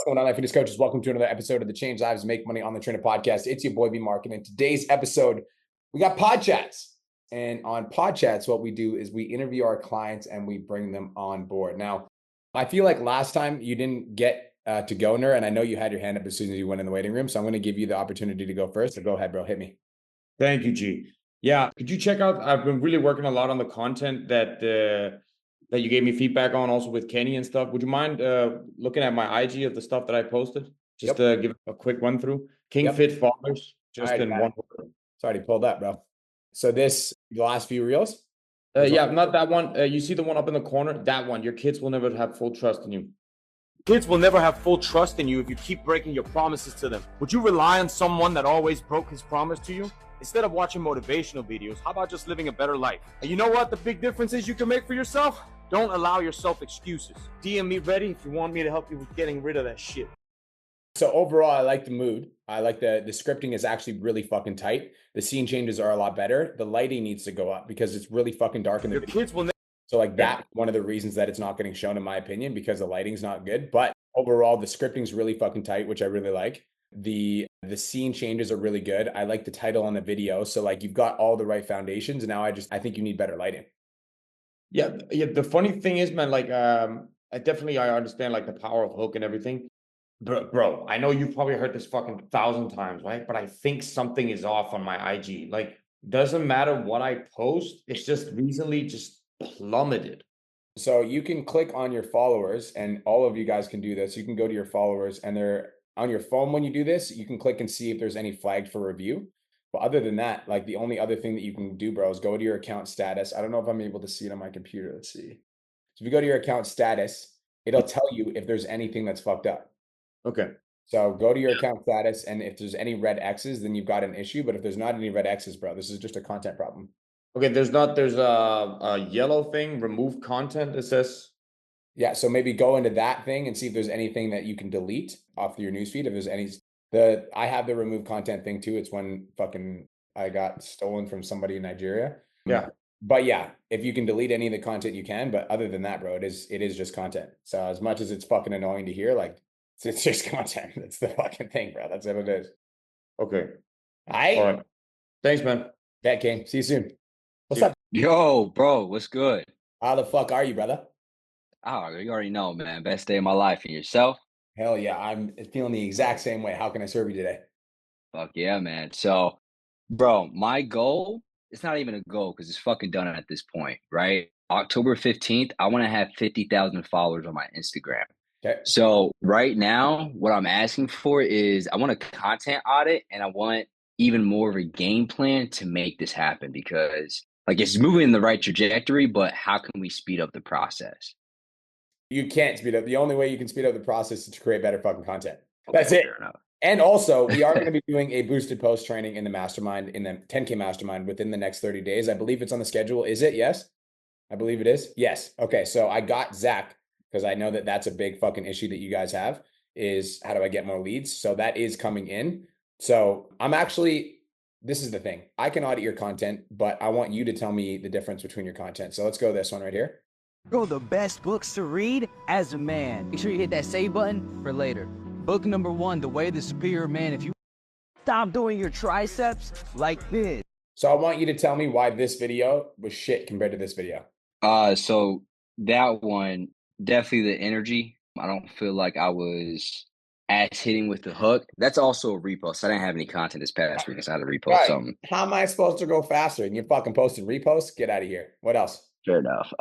going on, life fitness coaches? Welcome to another episode of the Change Lives Make Money on the Trainer podcast. It's your boy B Mark, and in today's episode, we got Podchats. And on Podchats, what we do is we interview our clients and we bring them on board. Now, I feel like last time you didn't get to go, Nur, and I know you had your hand up as soon as you went in the waiting room, so I'm going to give you the opportunity to go first. So go ahead, bro. Hit me. Thank you, G. Yeah, could you check out? I've been really working a lot on the content that you gave me feedback on, also with Kenny and stuff. Would you mind looking at my IG of the stuff that I posted? Just to give a quick run through. King Fit Fathers, just in one word. It's already pulled up, bro. So the last few reels? Yeah, not that one. You see the one up in the corner? That one. Your kids will never have full trust in you. Kids will never have full trust in you if you keep breaking your promises to them. Would you rely on someone that always broke his promise to you? Instead of watching motivational videos, how about just living a better life? And you know what the big difference is you can make for yourself? Don't allow yourself excuses. DM me ready if you want me to help you with getting rid of that shit. So overall, I like the mood. I like the scripting is actually really fucking tight. The scene changes are a lot better. The lighting needs to go up because it's really fucking dark in the video. Kids will So like that's one of the reasons that it's not getting shown, in my opinion, because the lighting's not good. But overall, the scripting's really fucking tight, which I really like. The scene changes are really good. I like the title on the video. So like you've got all the right foundations. And now I think you need better lighting. Yeah. The funny thing is, man, like I understand like the power of hook and everything. But bro, I know you've probably heard this fucking 1,000 times, right? But I think something is off on my IG. Like, doesn't matter what I post, it's just recently just plummeted. So you can click on your followers, and all of you guys can do this. You can go to your followers, and they're on your phone. When you do this, you can click and see if there's any flagged for review. But other than that, like the only other thing that you can do, bro, is go to your account status. I don't know if I'm able to see it on my computer. Let's see. So if you go to your account status, it'll tell you if there's anything that's fucked up. Okay. So go to your account status, and if there's any red X's, then you've got an issue. But if there's not any red X's, bro, this is just a content problem. Okay, there's a yellow thing, remove content, it says. Yeah, so maybe go into that thing and see if there's anything that you can delete off your newsfeed. If there's I have the remove content thing too. It's when fucking I got stolen from somebody in Nigeria. Yeah. But yeah, if you can delete any of the content, you can. But other than that, bro, it is just content. So as much as it's fucking annoying to hear, like it's just content. That's the fucking thing, bro. That's what it is. Okay. All right. Thanks, man. Bet, King. See you soon. What's up? Yo, bro, what's good? How the fuck are you, brother? Oh, you already know, man. Best day of my life. And yourself? Hell yeah. I'm feeling the exact same way. How can I serve you today? Fuck yeah, man. So, bro, my goal, it's not even a goal because it's fucking done at this point, right? October 15th, I want to have 50,000 followers on my Instagram. Okay. So right now, what I'm asking for is I want a content audit, and I want even more of a game plan to make this happen, because like it's moving in the right trajectory, but how can we speed up the process? You can't speed up. The only way you can speed up the process is to create better fucking content. That's it. Fair enough. And also, we are going to be doing a boosted post training in the mastermind, in the 10K mastermind within the next 30 days. I believe it's on the schedule. Is it? Yes. I believe it is. Yes. Okay. So I got Zach, because I know that that's a big fucking issue that you guys have, is how do I get more leads? So that is coming in. So this is the thing. I can audit your content, but I want you to tell me the difference between your content. So let's go this one right here. Bro, the best books to read as a man. Make sure you hit that save button for later. Book number 1, The Way of the Superior Man. If you stop doing your triceps like this. So I want you to tell me why this video was shit compared to this video. So that one, definitely the energy. I don't feel like I was ass hitting with the hook. That's also a repost. I didn't have any content this past week, so I had to repost something. How am I supposed to go faster? And you're fucking posting reposts? Get out of here. What else? Fair enough.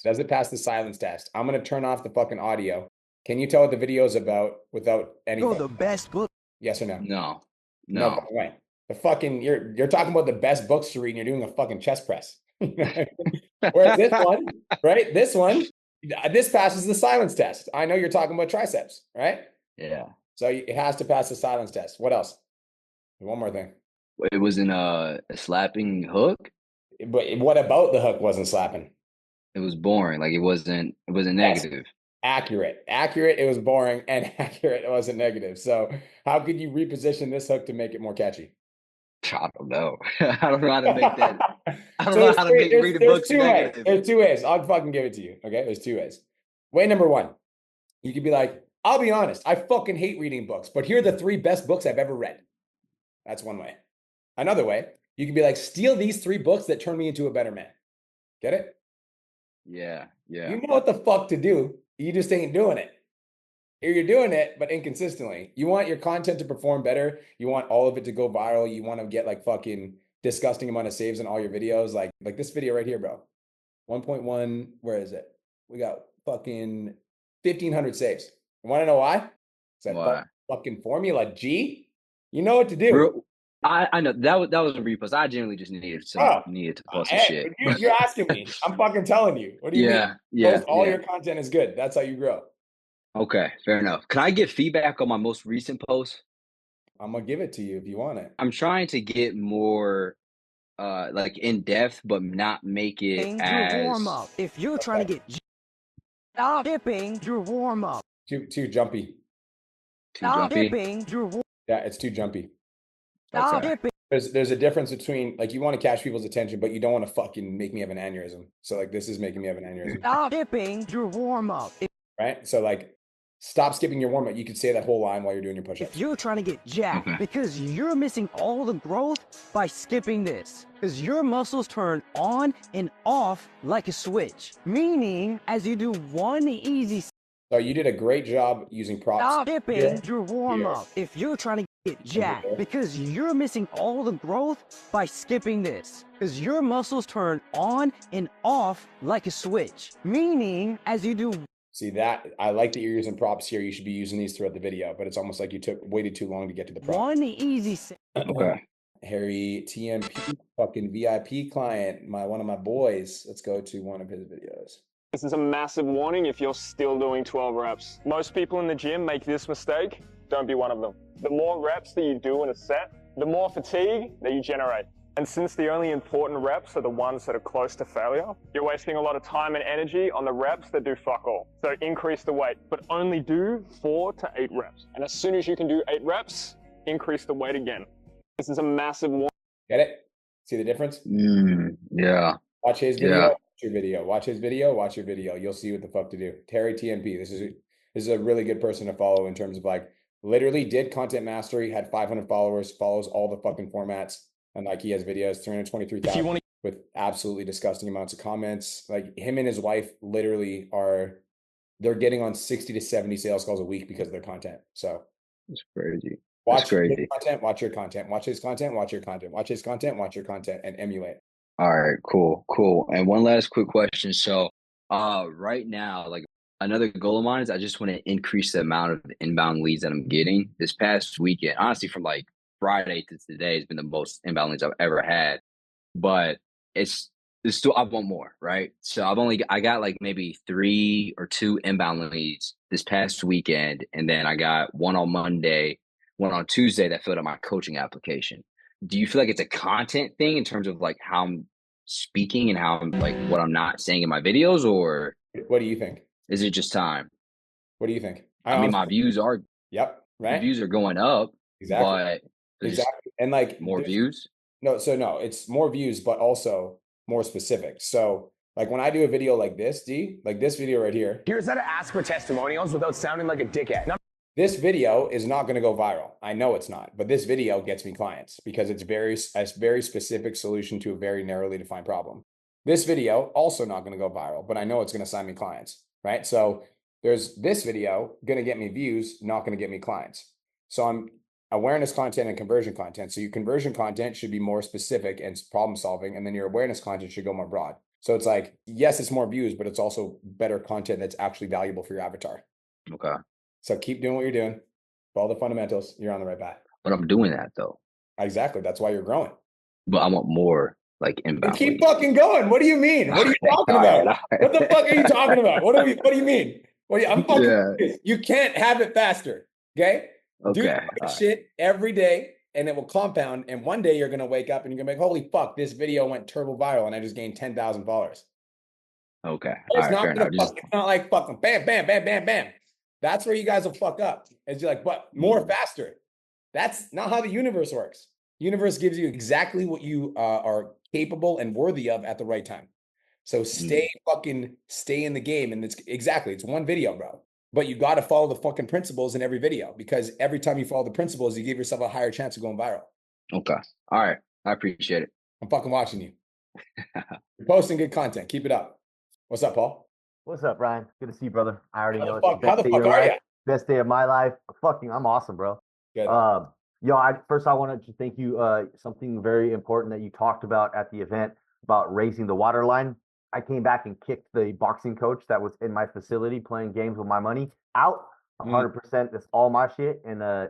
Does it pass the silence test? I'm going to turn off the fucking audio. Can you tell what the video is about without any? Bro, the best book. Yes or no? No. No way. The fucking you're talking about the best books to read, and you're doing a fucking chest press. Whereas this one, right? This passes the silence test. I know you're talking about triceps, right? Yeah. So it has to pass the silence test. What else? One more thing. It wasn't a slapping hook. But what about the hook wasn't slapping? It was boring. Like it wasn't negative. Accurate. It was boring, and accurate. It wasn't negative. So how could you reposition this hook to make it more catchy? I don't know. I don't know how to make that. I don't know how to make read a book negative. There's 2 ways. I'll fucking give it to you. Okay. There's 2 ways. Way number 1, you could be like, I'll be honest. I fucking hate reading books, but here are the 3 best books I've ever read. That's one way. Another way, you can be like, steal these 3 books that turn me into a better man. Get it? Yeah, yeah. You know what the fuck to do. You just ain't doing it. Or you're doing it, but inconsistently. You want your content to perform better. You want all of it to go viral. You want to get like fucking disgusting amount of saves in all your videos. Like this video right here, bro. 1.1, where is it? We got fucking 1,500 saves. You want to know why? It's that fucking Formula G. You know what to do. Bro, I know that was a repost. I genuinely just needed to post some shit. You're asking me. I'm fucking telling you. What do you mean? Post all your content is good. That's how you grow. Okay, fair enough. Can I get feedback on my most recent post? I'm gonna give it to you if you want it. I'm trying to get more like in depth, but not make it as warm up. If you're trying to get stop dipping your warm up. Too jumpy. Stop dipping your warm. Yeah, it's too jumpy. Stop dipping. There's a difference between like you want to catch people's attention, but you don't want to fucking make me have an aneurysm. So like this is making me have an aneurysm. Stop dipping your warm up. Right? So like stop skipping your warm up. You could say that whole line while you're doing your push-ups. If you're trying to get jacked because you're missing all the growth by skipping this, because your muscles turn on and off like a switch. Meaning, as you do one easy. So you did a great job using props. Stop dipping your warm up. If you're trying to get jacked because you're missing all the growth by skipping this, because your muscles turn on and off like a switch. Meaning, as you do. See that? I like that you're using props here. You should be using these throughout the video, but it's almost like you waited too long to get to the prop. One easy. Okay. Harry TMP, fucking VIP client, one of my boys. Let's go to one of his videos. This is a massive warning if you're still doing 12 reps. Most people in the gym make this mistake. Don't be one of them. The more reps that you do in a set, the more fatigue that you generate. And since the only important reps are the ones that are close to failure, you're wasting a lot of time and energy on the reps that do fuck all. So increase the weight, but only do 4 to 8 reps. And as soon as you can do 8 reps, increase the weight again. This is a massive warning. Get it? See the difference? Yeah. Watch his video, watch your video. Watch his video, watch your video. You'll see what the fuck to do. Terry TMP, this is a really good person to follow in terms of like literally did content mastery, had 500 followers, follows all the fucking formats. And like he has videos, 323,000 with absolutely disgusting amounts of comments. Like him and his wife literally they're getting on 60 to 70 sales calls a week because of their content. So it's crazy. Watch his content, watch your content, watch his content, watch your content, watch his content, watch your content, and emulate. All right, cool. And one last quick question. So right now, like another goal of mine is I just want to increase the amount of inbound leads that I'm getting. This past weekend, honestly, from like Friday to today has been the most inbound leads I've ever had, but it's still, I want more, right? So I got like maybe 3 or 2 inbound leads this past weekend. And then I got one on Monday, one on Tuesday that filled out my coaching application. Do you feel like it's a content thing in terms of like how I'm speaking and how I'm like what I'm not saying in my videos, or what do you think? Is it just time? What do you think? I mean, my views are, right? My views are going up. Exactly. Exactly. And like more views? No, it's more views, but also more specific. So like when I do a video like this, like this video right here. Here's how to ask for testimonials without sounding like a dickhead. This video is not going to go viral. I know it's not, but this video gets me clients because it's a very specific solution to a very narrowly defined problem. This video also not going to go viral, but I know it's going to sign me clients, right? So there's this video going to get me views, not going to get me clients. So I'm awareness content and conversion content. So your conversion content should be more specific and problem solving, and then your awareness content should go more broad. So it's like, yes, it's more views, but it's also better content that's actually valuable for your avatar. Okay. So keep doing what you're doing. Follow the fundamentals. You're on the right path. But I'm doing that though. Exactly. That's why you're growing. But I want more like inbound. Keep fucking going. What do you mean? What are you talking about? What the fuck are you talking about? What do you mean? I'm fucking You can't have it faster. Okay? Do shit every day and it will compound. And one day you're gonna wake up and you're gonna be like, holy fuck, this video went turbo viral and I just gained 10,000 followers. Okay. It's not like fucking bam, bam, bam, bam, bam. That's where you guys will fuck up. It's like, but more faster. That's not how the universe works. The universe gives you exactly what you are capable and worthy of at the right time. So stay in the game. And it's one video, bro. but you got to follow the fucking principles in every video, because every time you follow the principles, you give yourself a higher chance of going viral. Okay. All right. I appreciate it. I'm fucking watching you. You're posting good content. Keep it up. What's up, Paul? What's up, Ryan? Good to see you, brother. I already know it's the How best the day of fuck your are life, you? best day of my life. I'm awesome, bro. Good. First I wanted to thank you. Something very important that you talked about at the event about raising the water line. I came back and kicked the boxing coach that was in my facility playing games with my money out. 100%. That's all my shit. And I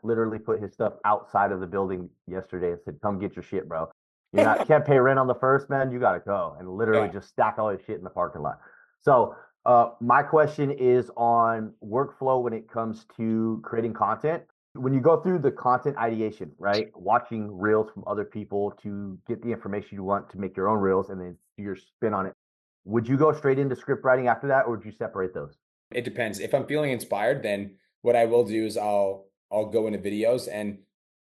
literally put his stuff outside of the building yesterday and said, "Come get your shit, bro. Can't pay rent on the first, man. You gotta go." And literally just stack all his shit in the parking lot. So my question is on workflow when it comes to creating content. When you go through the content ideation, right? Watching reels from other people to get the information you want to make your own reels and then do your spin on it. Would you go straight into script writing after that, or would you separate those? It depends. If I'm feeling inspired, then what I will do is I'll go into videos, and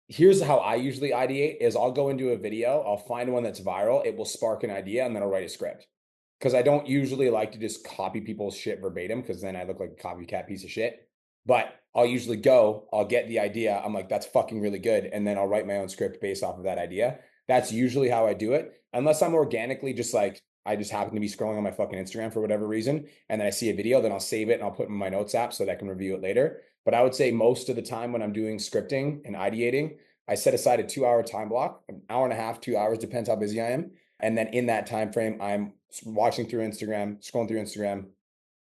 here's how I usually ideate is I'll go into a video, I'll find one that's viral, it will spark an idea, and then I'll write a script. Because I don't usually like to just copy people's shit verbatim, because then I look like a copycat piece of shit. But I'll usually I'll get the idea. I'm like, that's fucking really good. And then I'll write my own script based off of that idea. That's usually how I do it. Unless I'm organically just like, I just happen to be scrolling on my fucking Instagram for whatever reason. And then I see a video, then I'll save it and I'll put it in my notes app so that I can review it later. But I would say most of the time when I'm doing scripting and ideating, I set aside a 2-hour time block, an hour and a half, 2 hours, depends how busy I am. And then in that time frame, I'm watching through Instagram, scrolling through Instagram,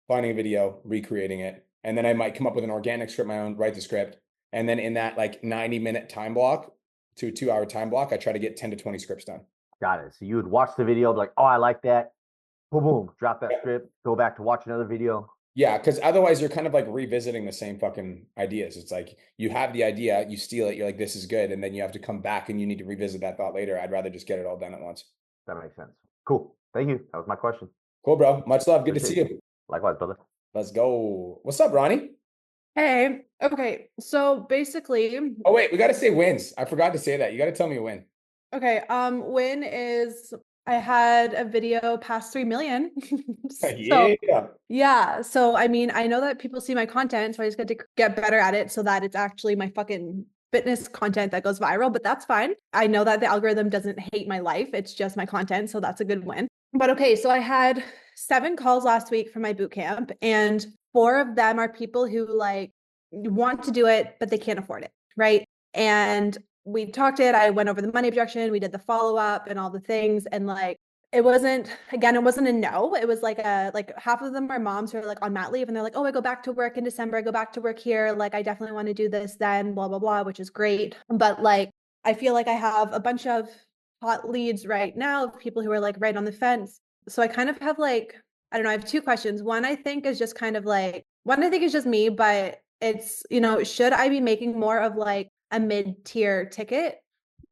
finding a video, recreating it. And then I might come up with an organic script, my own, write the script. And then in that like 90-minute time block to a 2-hour time block, I try to get 10 to 20 scripts done. Got it. So you would watch the video, be like, "Oh, I like that." Boom, boom, drop that script, go back to watch another video. Yeah, because otherwise you're kind of like revisiting the same fucking ideas. It's like you have the idea, you steal it, you're like, this is good. And then you have to come back and you need to revisit that thought later. I'd rather just get it all done at once. That makes sense. Cool. Thank you. That was my question. Cool, bro. Much love. Good to see you. Likewise, brother. Let's go. What's up, Ronnie? Hey, okay. So basically, oh wait, we got to say wins. I forgot to say that. You got to tell me a win. Okay. Win is I had a video past 3 million. Yeah. So, I mean, I know that people see my content, so I just got to get better at it so that it's actually my fucking fitness content that goes viral, but that's fine. I know that the algorithm doesn't hate my life. It's just my content. So that's a good win. But okay. So I had 7 calls last week for my boot camp, and 4 of them are people who like want to do it, but they can't afford it. Right. And we talked it. I went over the money objection. We did the follow-up and all the things. And like, it wasn't a no. It was like half of them are moms who are like on mat leave and they're like, "Oh, I go back to work in December. I go back to work here. Like, I definitely want to do this then, blah, blah, blah," which is great. But like, I feel like I have a bunch of hot leads right now of people who are like right on the fence. So I kind of have like, I don't know, I have 2 questions. One I think is just me, but it's, should I be making more of like a mid-tier ticket,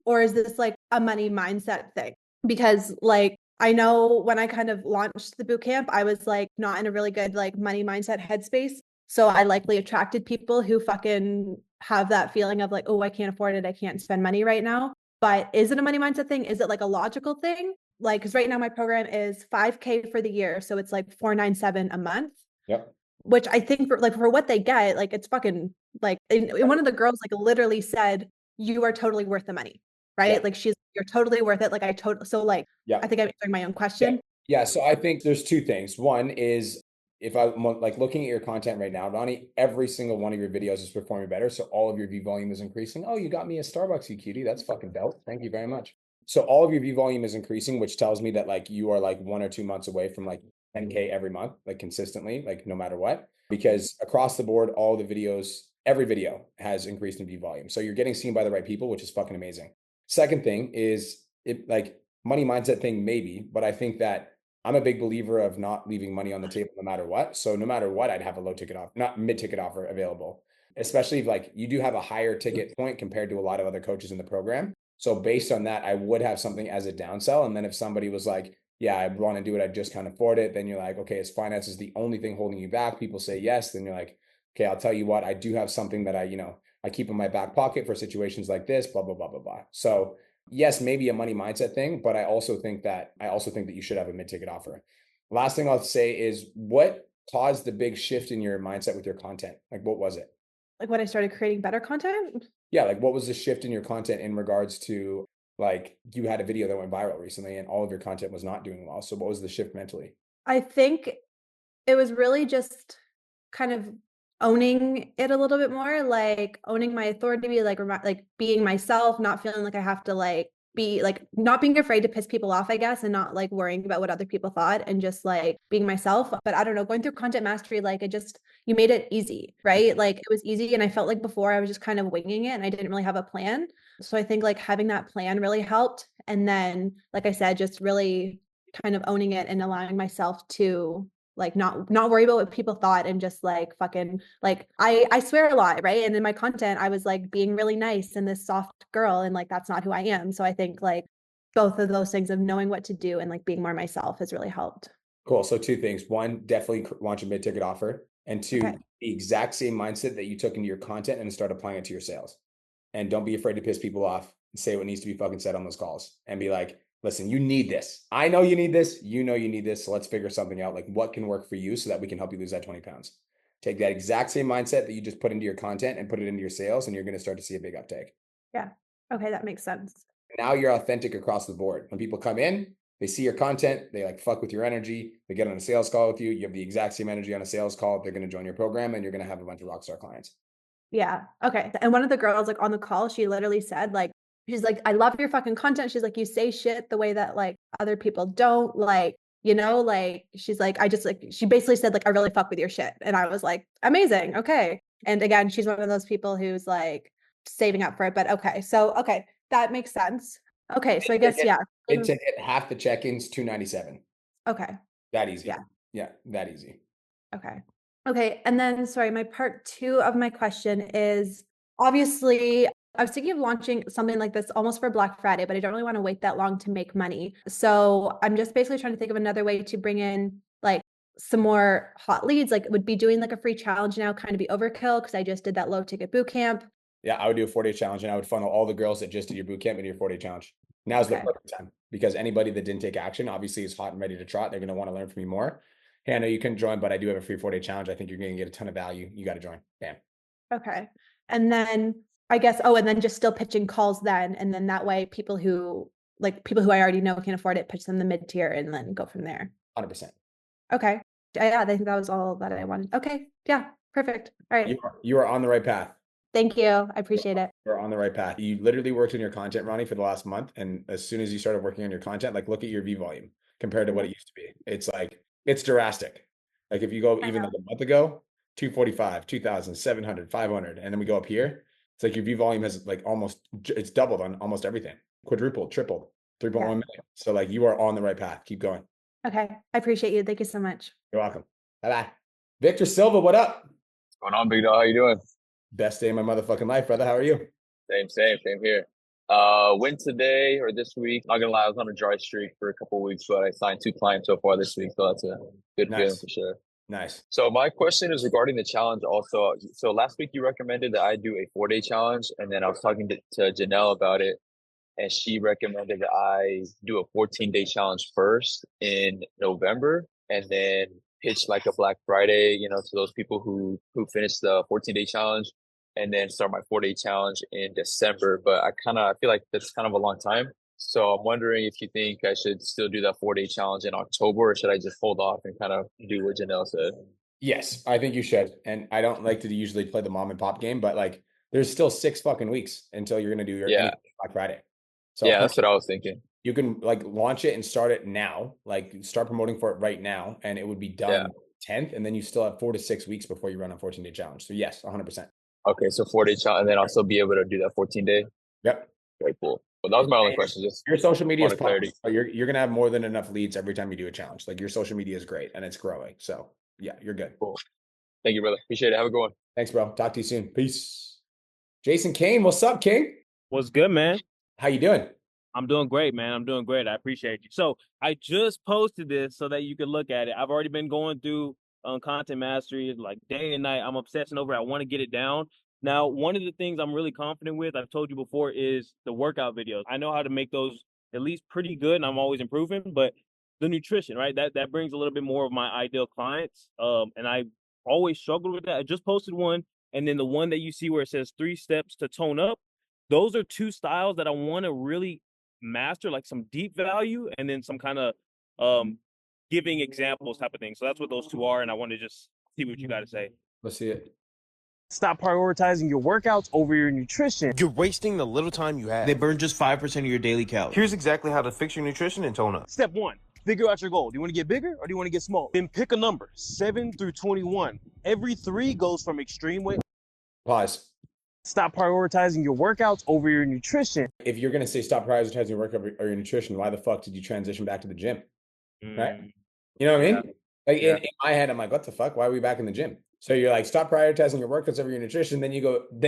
or is this like a money mindset thing? Because like, I know when I kind of launched the bootcamp, I was like not in a really good like money mindset headspace. So I likely attracted people who fucking have that feeling of like, "Oh, I can't afford it. I can't spend money right now." But is it a money mindset thing? Is it like a logical thing? Like, because right now my program is $5,000 for the year. So it's like $497 a month. Yep. Which I think for what they get, like it's fucking like, and one of the girls like literally said, "You are totally worth the money." Right. Yeah. Like you're totally worth it. Like so like, yeah. I think I'm answering my own question. Yeah. So I think there's 2 things. One is if I'm like looking at your content right now, Ronnie, every single one of your videos is performing better. So all of your view volume is increasing. "Oh, you got me a Starbucks, you cutie. That's fucking dope. Thank you very much." So all of your view volume is increasing, which tells me that like you are like 1 or 2 months away from like 10K every month, like consistently, like no matter what, because across the board, all the videos, every video has increased in view volume. So you're getting seen by the right people, which is fucking amazing. Second thing is it like money mindset thing, maybe, but I think that I'm a big believer of not leaving money on the table no matter what. So no matter what, I'd have a low ticket offer, not mid ticket offer available, especially if like you do have a higher ticket point compared to a lot of other coaches in the program. So based on that, I would have something as a downsell. And then if somebody was like, "Yeah, I want to do it, I just can't afford it," then you're like, okay, is finance is the only thing holding you back? People say yes. Then you're like, okay, I'll tell you what, I do have something that I keep in my back pocket for situations like this, blah, blah, blah, blah, blah. So yes, maybe a money mindset thing, but I also think that you should have a mid-ticket offer. Last thing I'll say is what caused the big shift in your mindset with your content? Like, what was it? Like when I started creating better content? Yeah, like what was the shift in your content in regards to, like, you had a video that went viral recently and all of your content was not doing well. So what was the shift mentally? I think it was really just kind of owning it a little bit more, like owning my authority, like being myself, not feeling like I have to like be like not being afraid to piss people off, I guess, and not like worrying about what other people thought and just like being myself. But I don't know, going through content mastery, like it just you made it easy, right? Like it was easy. And I felt like before I was just kind of winging it and I didn't really have a plan. So I think like having that plan really helped. And then, like I said, just really kind of owning it and allowing myself to like not worry about what people thought and just like fucking like I swear a lot, right? And in my content I was like being really nice and this soft girl and like that's not who I am. So I think like both of those things of knowing what to do and like being more myself has really helped. Cool. So two things. One, definitely launch a mid-ticket offer. And two, Okay. the exact same mindset that you took into your content and start applying it to your sales. And don't be afraid to piss people off and say what needs to be fucking said on those calls and be like, listen, you need this. I know you need this. You know you need this. So let's figure something out. Like what can work for you so that we can help you lose that 20 pounds. Take that exact same mindset that you just put into your content and put it into your sales, and you're going to start to see a big uptake. Yeah. Okay, that makes sense. Now you're authentic across the board. When people come in, they see your content, they like fuck with your energy, they get on a sales call with you, you have the exact same energy on a sales call, they're going to join your program, and you're going to have a bunch of rockstar clients. Yeah. Okay. And one of the girls like on the call, she literally said like, she's like, I love your fucking content. She's like, you say shit the way that like other people don't like, you know, like she's like, I just like, she basically said like, I really fuck with your shit. And I was like, amazing. Okay. And again, she's one of those people who's like saving up for it, but okay. So, okay. That makes sense. Okay. So I guess, yeah. Mid-ticket, half the check-ins, $297. Okay. That easy. Yeah. Yeah, that easy. Okay. Okay. And then, sorry, my part two of my question is obviously, I was thinking of launching something like this almost for Black Friday, but I don't really want to wait that long to make money. So I'm just basically trying to think of another way to bring in like some more hot leads. Like, would be doing like a free challenge now kind of be overkill because I just did that low ticket boot camp. Yeah, I would do a 4-day challenge, and I would funnel all the girls that just did your boot camp into your 4-day challenge. Now's the Okay. perfect time, because anybody that didn't take action obviously is hot and ready to trot. They're going to want to learn from you more. Hey, I know you couldn't join, but I do have a free 4-day challenge. I think you're going to get a ton of value. You got to join. Bam. Okay. And then I guess, oh, and then just still pitching calls then. And then that way people who I already know can afford it, pitch them the mid tier and then go from there. 100%. Okay. Yeah, I think that was all that I wanted. Okay. Yeah. Perfect. All right. You are on the right path. Thank you. I appreciate it. You're on the right path. You literally worked on your content, Ronnie, for the last month. And as soon as you started working on your content, like look at your view volume compared to what it used to be. It's like, it's drastic. Like if you go even like a month ago, 245, 2,700, 500, and then we go up here, it's like your view volume has like it's doubled on almost everything, quadrupled, tripled, 3.1 million. So like you are on the right path. Keep going. Okay. I appreciate you. Thank you so much. You're welcome. Bye-bye. Victor Silva, what up? What's going on, big dog? How you doing? Best day of my motherfucking life, brother. How are you? Same here. Win today or this week. Not gonna lie, I was on a dry streak for a couple of weeks, but I signed 2 clients so far this week, so that's a good feeling for sure. Nice. So my question is regarding the challenge also. So last week you recommended that I do a 4-day challenge, and then I was talking to Janelle about it, and she recommended that I do a 14-day challenge first in November, and then pitch like a Black Friday, to those people who finished the 14-day challenge, and then start my 4-day challenge in December. But I feel like that's kind of a long time. So I'm wondering if you think I should still do that 4-day challenge in October, or should I just hold off and kind of do what Janelle said? Yes, I think you should. And I don't like to usually play the mom and pop game, but like there's still 6 fucking weeks until you're going to do your Black Friday. So yeah, that's what I was thinking. You can like launch it and start it now, like start promoting for it right now, and it would be done 10th, and then you still have 4 to 6 weeks before you run a 14-day challenge. So yes, 100%. Okay, so 4-day challenge, and then I'll still be able to do that 14-day. Yep. Very cool. Well, that was my only question. Just your social media is clarity. You're gonna have more than enough leads every time you do a challenge. Like your social media is great and it's growing. So yeah, you're good. Cool. Thank you, brother. Appreciate it. Have a good one. Thanks, bro. Talk to you soon. Peace. Jason Kane, what's up, King? What's good, man? How you doing? I'm doing great, man. I'm doing great. I appreciate you. So I just posted this so that you can look at it. I've already been going through content mastery like day and night. I'm obsessing over it. I want to get it down. Now, one of the things I'm really confident with, I've told you before, is the workout videos. I know how to make those at least pretty good, and I'm always improving. But the nutrition, right? That brings a little bit more of my ideal clients. And I always struggled with that. I just posted one, and then the one that you see where it says 3 steps to tone up. Those are 2 styles that I want to really master, like some deep value and then some kind of giving examples type of thing. So that's what those 2 are, and I want to just see what you got to say. Let's see it. Stop prioritizing your workouts over your nutrition. You're wasting the little time you have. They burn just 5% of your daily calories. Here's exactly how to fix your nutrition and tone up. Step 1, figure out your goal. Do you want to get bigger or do you want to get small? Then pick a number, 7 through 21. Every 3 goes from extreme weight. Pause. Stop prioritizing your workouts over your nutrition. If you're going to say stop prioritizing your workout or your nutrition, why the fuck did you transition back to the gym? Right? You know what I mean? Like in my head, I'm like, what the fuck? Why are we back in the gym? So you're like, stop prioritizing your workouts over your nutrition. Then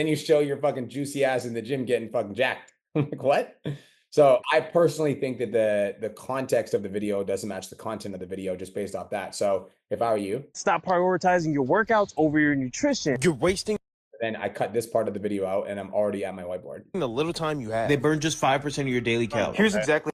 you show your fucking juicy ass in the gym getting fucking jacked. I'm like, what? So I personally think that the context of the video doesn't match the content of the video just based off that. So if I were you, stop prioritizing your workouts over your nutrition. You're wasting. Then I cut this part of the video out and I'm already at my whiteboard. The little time you have. They burn just 5% of your daily calories. Here's exactly.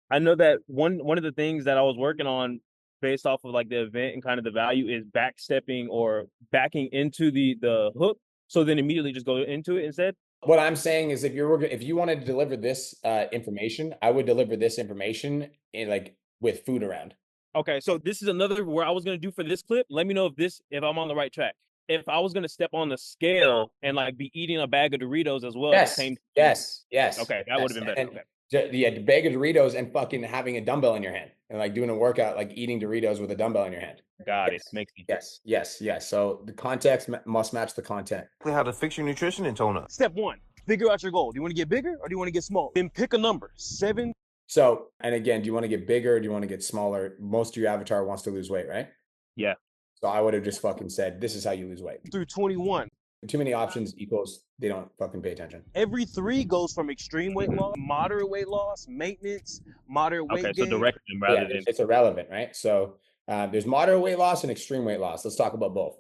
I know that one of the things that I was working on based off of like the event and kind of the value is backstepping or backing into the hook. So then immediately just go into it instead. What I'm saying is if you wanted to deliver this information, I would deliver this information in like with food around. Okay. So this is another where I was going to do for this clip. Let me know if I'm on the right track. If I was going to step on the scale and like be eating a bag of Doritos as well. Yes. At the same yes. Okay. That would have been better. And, yeah, the bag of Doritos and fucking having a dumbbell in your hand and like doing a workout, like eating Doritos with a dumbbell in your hand. Got it. Makes sense. Yes. So the context must match the content. How to fix your nutrition and tone up. Step 1, figure out your goal. Do you want to get bigger or do you want to get small? Then pick a number, 7. So, and again, do you want to get bigger or do you want to get smaller? Most of your avatar wants to lose weight, right? Yeah. So I would have just fucking said, this is how you lose weight. Through 21. Too many options equals they don't fucking pay attention. Every 3 goes from extreme weight loss, moderate weight loss, maintenance, moderate weight gain. So direct them rather than it's irrelevant, right? So there's moderate weight loss and extreme weight loss. Let's talk about both.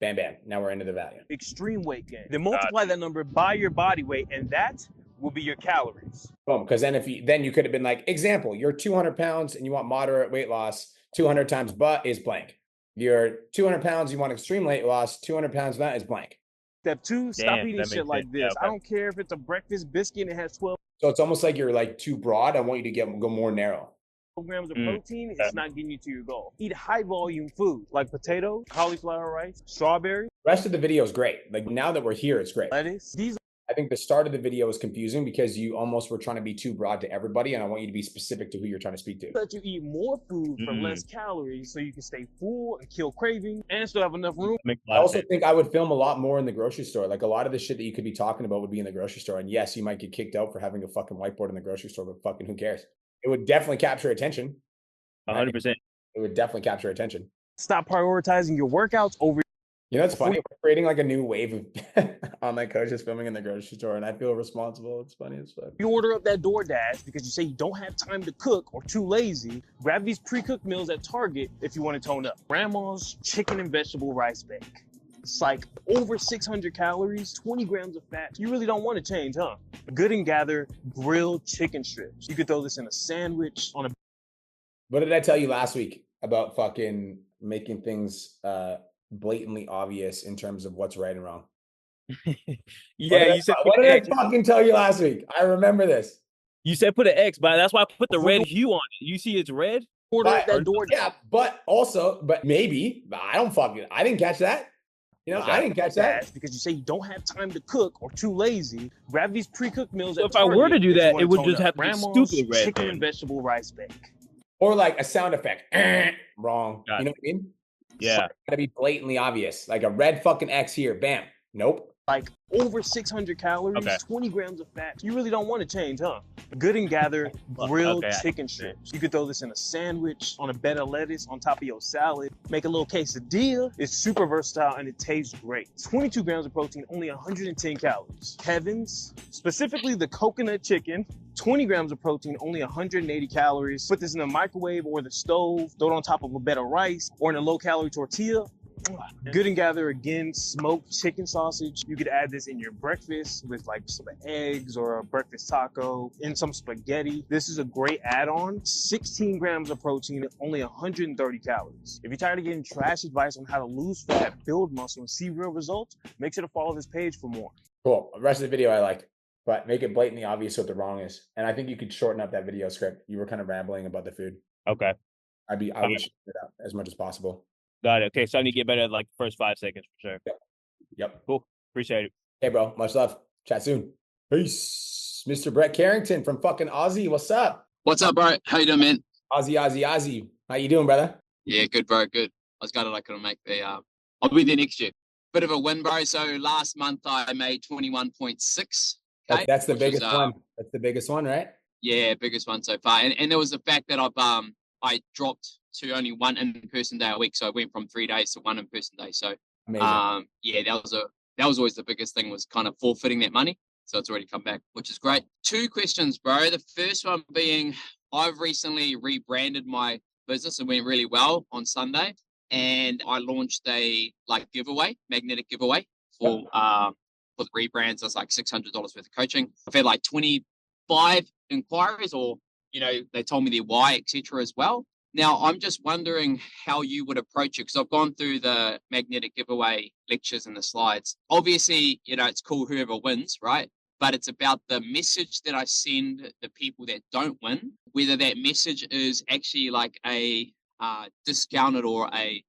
Bam, bam. Now we're into the value. Extreme weight gain. Then multiply that number by your body weight, and that will be your calories. Boom. Because then you could have been like, example, you're 200 pounds and you want moderate weight loss. 200 times but is blank. You're 200 pounds, you want extreme weight loss. 200 pounds that is blank. Step 2, stop eating shit like this. I don't care if it's a breakfast biscuit and it has 12. So it's almost like you're like too broad. I want you to go more narrow. Grams of protein, it's not getting you to your goal. Eat high volume food like potatoes, cauliflower rice, strawberry. The rest of the video is great. Like now that we're here, it's great. Lettuce. I think the start of the video was confusing because you almost were trying to be too broad to everybody, and I want you to be specific to who you're trying to speak to. Let you eat more food for less calories so you can stay full and kill craving and still have enough room. I also think I would film a lot more in the grocery store. Like a lot of the shit that you could be talking about would be in the grocery store. And yes, you might get kicked out for having a fucking whiteboard in the grocery store, but fucking who cares? It would definitely capture attention. 100%. It would definitely capture attention. Stop prioritizing your workouts over. You know, it's funny. We're creating like a new wave of online coaches filming in the grocery store, and I feel responsible. It's funny as fuck. You order up that DoorDash because you say you don't have time to cook or too lazy. Grab these pre-cooked meals at Target if you want to tone up. Grandma's chicken and vegetable rice bake. It's like over 600 calories, 20 grams of fat. You really don't want to change, huh? Good and Gather grilled chicken strips. You could throw this in a sandwich on a. What did I tell you last week about fucking making things blatantly obvious in terms of what's right and wrong? Yeah, you said. What did I fucking tell you last week? I remember this. You said put an X, but that's why I put the red hue on it. You see, it's red. Order that DoorDash. Yeah, but maybe I didn't catch that. You know, I didn't catch that because you say you don't have time to cook or too lazy. Grab these pre-cooked meals. So if I were to do that, it would just have to be stupid red. Chicken and vegetable rice bake. Or like a sound effect. Wrong. Got you know what I mean? Yeah. So it's gotta be blatantly obvious. Like a red fucking X here. Bam. Nope. Like over 600 calories, 20 grams of fat. You really don't want to change, huh? Good and Gather grilled chicken strips. You could throw this in a sandwich, on a bed of lettuce, on top of your salad. Make a little quesadilla. It's super versatile and it tastes great. 22 grams of protein, only 110 calories. Kevin's, specifically the coconut chicken, 20 grams of protein, only 180 calories. Put this in the microwave or the stove, throw it on top of a bed of rice or in a low-calorie tortilla. Good and Gather, again, smoked chicken sausage. You could add this in your breakfast with like some eggs or a breakfast taco and some spaghetti. This is a great add-on. 16 grams of protein, only 130 calories. If you're tired of getting trash advice on how to lose fat, build muscle, and see real results, make sure to follow this page for more. Cool. The rest of the video I liked, but make it blatantly obvious what the wrong is. And I think you could shorten up that video script. You were kind of rambling about the food. Okay. I would shorten it up as much as possible. Got it. Okay, so I need to get better at like the first 5 seconds for sure. Yep. Cool. Appreciate it. Hey, bro. Much love. Chat soon. Peace. Mr. Brett Carrington from fucking Aussie. What's up? What's up, bro? How you doing, man? Aussie. How you doing, brother? Yeah, good, bro. Good. I was gutted I couldn't make the. I'll be there next year. Bit of a win, bro. So last month I made 21.6. That's the biggest one. That's the biggest one, right? Yeah, biggest one so far. And there was the fact that I dropped to only 1 in-person day a week, so I went from 3 days to 1 in-person day. So yeah, that was always the biggest thing, was kind of forfeiting that money. So it's already come back, which is great. 2 questions, bro. The first one being, I've recently rebranded my business. It went really well on Sunday, and I launched a giveaway, magnetic giveaway for the rebrands. That's like $600 worth of coaching. I've had like 25 inquiries, or they told me their why, etc. as well. Now, I'm just wondering how you would approach it, because I've gone through the magnetic giveaway lectures and the slides. Obviously, it's cool whoever wins, right? But it's about the message that I send the people that don't win, whether that message is actually like a discounted or a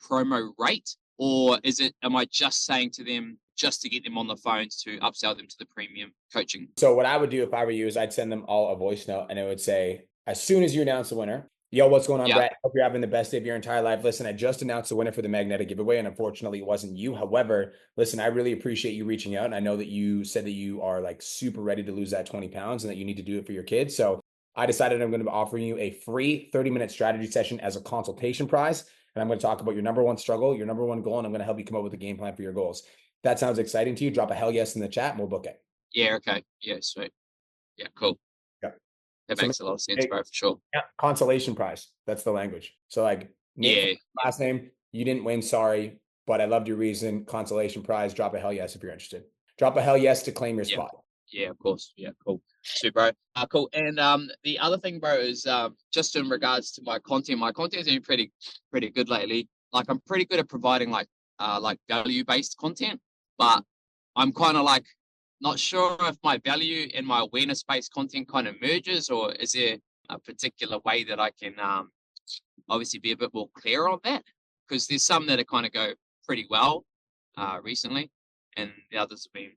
promo rate, or am I just saying to them just to get them on the phones to upsell them to the premium coaching? So what I would do if I were you is I'd send them all a voice note, and it would say, as soon as you announce the winner, yo, what's going on, Brett? Hope you're having the best day of your entire life. Listen, I just announced the winner for the magnetic giveaway, and unfortunately it wasn't you. However, listen, I really appreciate you reaching out. And I know that you said that you are like super ready to lose that 20 pounds and that you need to do it for your kids. So I decided I'm going to be offering you a free 30-minute strategy session as a consultation prize. And I'm going to talk about your number one struggle, your number one goal, and I'm going to help you come up with a game plan for your goals. That sounds exciting to you? Drop a hell yes in the chat and we'll book it. Yeah, okay. Yeah, sweet. Yeah, cool. Yeah. That makes a lot of sense, bro, for sure. Yeah, consolation prize. That's the language. So like, last name, you didn't win, sorry, but I loved your reason. Consolation prize. Drop a hell yes if you're interested. Drop a hell yes to claim your spot. Yeah, of course. Yeah, cool. Super, bro. Cool. And the other thing, bro, is just in regards to my content. My content has been pretty good lately. Like, I'm pretty good at providing like value-based content, but I'm kind of like not sure if my value and my awareness-based content kind of merges, or is there a particular way that I can obviously be a bit more clear on that? Because there's some that are kind of go pretty well recently, and the others have been,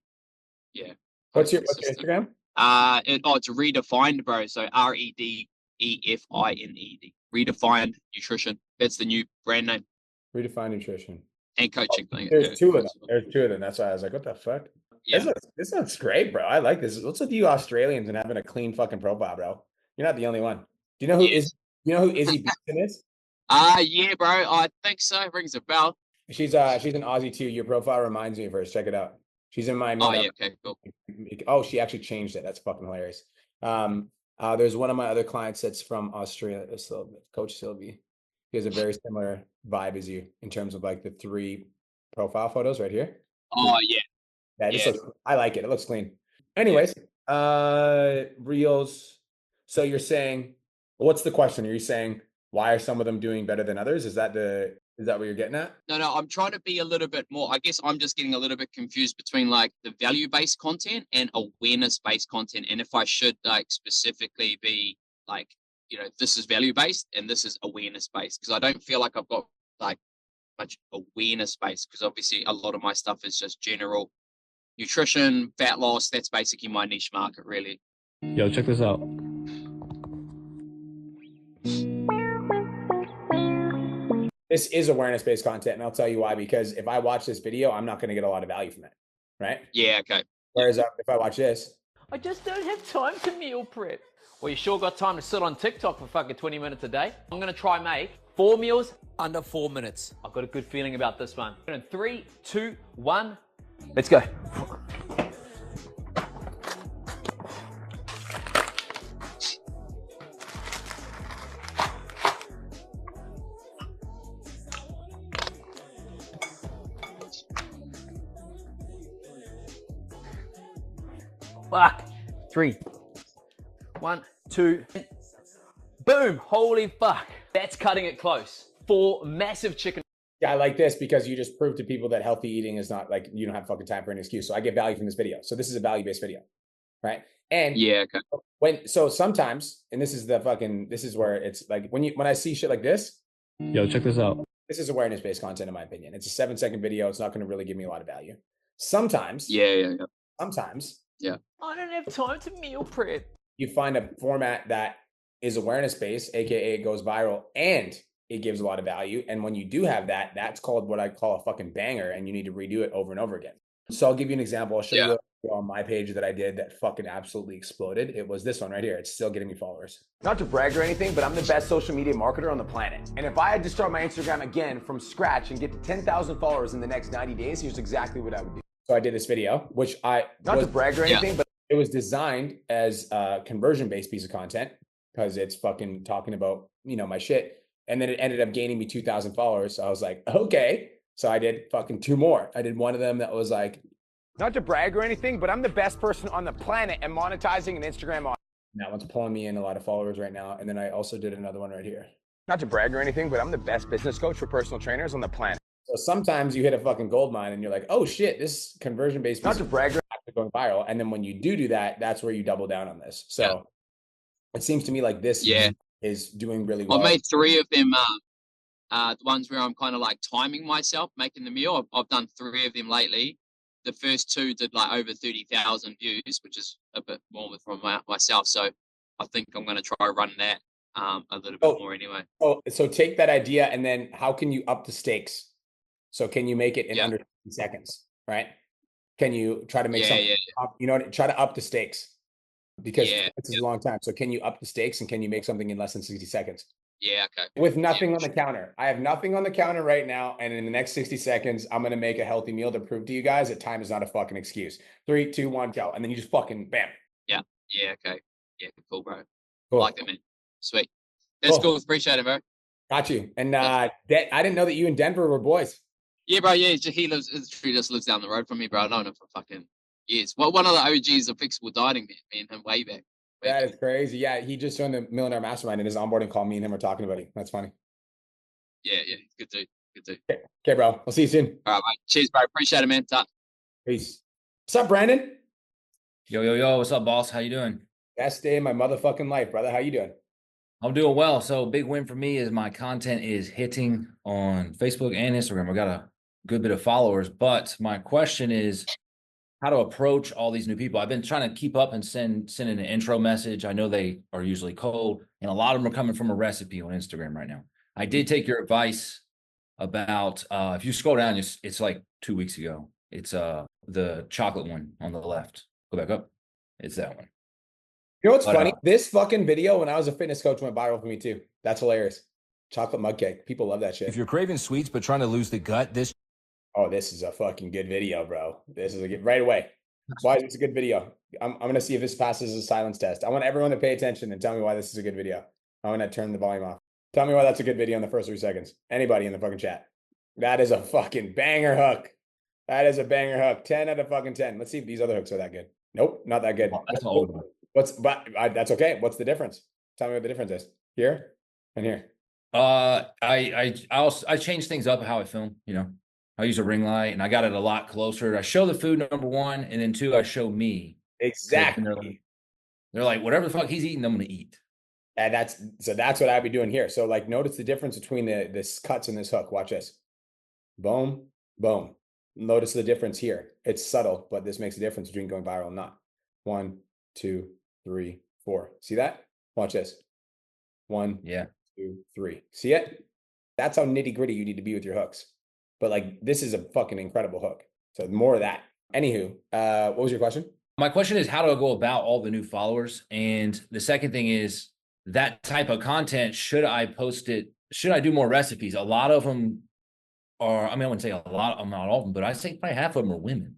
What's your Instagram? It's Redefined, bro. So REDEFINED. Redefined Nutrition. That's the new brand name. Redefined Nutrition. And coaching. There's two of them. There's 2 of them. That's why I was like, what the fuck? Yeah. This looks great, bro. I like this. What's with you Australians and having a clean fucking profile, bro? You're not the only one. Do you know who Izzy Beaton is? Yeah, bro. I think so. Rings a bell. She's an Aussie too. Your profile reminds me of her. Check it out. She's in my okay, cool. Oh, she actually changed it. That's fucking hilarious. There's one of my other clients that's from Australia, Coach Sylvie. He has a very similar vibe as you in terms of like the 3 profile photos right here. Oh yeah. Yeah, I like it. It looks clean. Anyways, Reels. So you're saying, what's the question? Are you saying why are some of them doing better than others? Is that what you're getting at? No, I'm trying to be a little bit more. I guess I'm just getting a little bit confused between like the value-based content and awareness-based content, and if I should like specifically be like, this is value-based and this is awareness-based, because I don't feel like I've got like much awareness-based, because obviously a lot of my stuff is just general nutrition, fat loss. That's basically my niche market, really. Yo, check this out. This is awareness-based content, and I'll tell you why. Because if I watch this video, I'm not going to get a lot of value from it, right? Yeah, okay. Whereas if I watch this, I just don't have time to meal prep. Well, you sure got time to sit on TikTok for fucking 20 minutes a day. I'm going to try make 4 meals under 4 minutes. I've got a good feeling about this one. In 3, 2, 1, let's go. fuck. 3, 1, 2, boom. Holy fuck. That's cutting it close. 4 massive chicken. Yeah, I like this because you just prove to people that healthy eating is not like you don't have fucking time for an excuse. So I get value from this video. So this is a value-based video, right? And Yeah, okay. so sometimes, and this is where it's like when I see shit like this. Yo, check this out. This is awareness-based content, in my opinion. It's a 7-second video. It's not going to really give me a lot of value. Sometimes, sometimes, I don't have time to meal prep. you find a format that is awareness-based, aka it goes viral, and it gives a lot of value. And when you do have that, that's called what I call a fucking banger, and you need to redo it over and over again. So I'll give you an example. I'll show you on my page that I did that fucking absolutely exploded. It was this one right here. It's still getting me followers. Not to brag or anything, but I'm the best social media marketer on the planet. And if I had to start my Instagram again from scratch and get to 10,000 followers in the next 90 days, here's exactly what I would do. So I did this video, which not to brag or anything, but it was designed as a conversion-based piece of content because it's fucking talking about, my shit. And then it ended up gaining me 2,000 followers. So I was like, okay. So I did fucking 2 more. I did one of them that was like, not to brag or anything, but I'm the best person on the planet at monetizing an Instagram audience. That one's pulling me in a lot of followers right now. And then I also did another one right here. Not to brag or anything, but I'm the best business coach for personal trainers on the planet. So sometimes you hit a fucking gold mine and you're like, oh shit, this conversion-based not to brag or going viral. And then when you do that, that's where you double down on this. So it seems to me like this is doing really well. I've made 3 of them, the ones where I'm kind of like timing myself, making the meal. I've done 3 of them lately. The first 2 did like over 30,000 views, which is a bit more from myself. So I think I'm going to try run that a little bit more anyway. So take that idea and then how can you up the stakes? So can you make it in under 60 seconds, right? Can you try to make something up, try to up the stakes because this is a long time. So can you up the stakes and can you make something in less than 60 seconds? Yeah, okay. With nothing on the counter. I have nothing on the counter right now. And in the next 60 seconds, I'm going to make a healthy meal to prove to you guys that time is not a fucking excuse. 3, 2, 1, go. And then you just fucking bam. Yeah. Yeah. Okay. Yeah. Cool, bro. Cool. I like that, man. Sweet. That's cool. Appreciate it, bro. Got you. And I didn't know that you and Denver were boys. Yeah, bro. Yeah. He just lives down the road from me, bro. I know him for fucking years. Well, one of the OGs of fixable dieting, man. Me and him way back. That is crazy. Yeah, he just joined the Millionaire Mastermind and his onboarding call. Me and him are talking about it. That's funny. Yeah. Good dude. Okay, bro. I'll see you soon. All right, mate. Cheers, bro. Appreciate it, man. Peace. What's up, Brandon? Yo. What's up, boss? How you doing? Best day of my motherfucking life, brother. How you doing? I'm doing well. So big win for me is my content is hitting on Facebook and Instagram. I got a good bit of followers, but my question is how to approach all these new people. I've been trying to keep up and send an intro message. I know they are usually cold, and a lot of them are coming from a recipe on Instagram right now. I did take your advice about if you scroll down, it's like 2 weeks ago. It's the chocolate one on the left. Go back up. It's that one. You know what's funny? This fucking video when I was a fitness coach went viral for me too. That's hilarious. Chocolate mug cake. People love that shit. If you're craving sweets but trying to lose the gut, this is a fucking good video, bro. This is a good right away. Why is this a good video? I'm gonna see if this passes a silence test. I want everyone to pay attention and tell me why this is a good video. I'm gonna turn the volume off. Tell me why that's a good video in the first 3 seconds. Anybody in the fucking chat. That is a fucking banger hook. That is a banger hook. 10 out of fucking 10. Let's see if these other hooks are that good. Nope, not that good. That's all. That's okay. What's the difference? Tell me what the difference is. Here and here. I change things up how I film, I use a ring light and I got it a lot closer. I show the food, number 1, and then 2, I show me. Exactly. They're like, whatever the fuck he's eating, I'm gonna eat. And that's what I'd be doing here. So like notice the difference between this cuts and this hook. Watch this. Boom, boom. Notice the difference here. It's subtle, but this makes a difference between going viral and not. 1, 2, 3, 4. See that? Watch this. 1, 2, 3. See it? That's how nitty gritty you need to be with your hooks. But like, this is a fucking incredible hook. So more of that. Anywho, what was your question? My question is how to go about all the new followers. And the second thing is that type of content, should I post it? Should I do more recipes? A lot of them are, I wouldn't say a lot, not all of them, but I say probably half of them are women,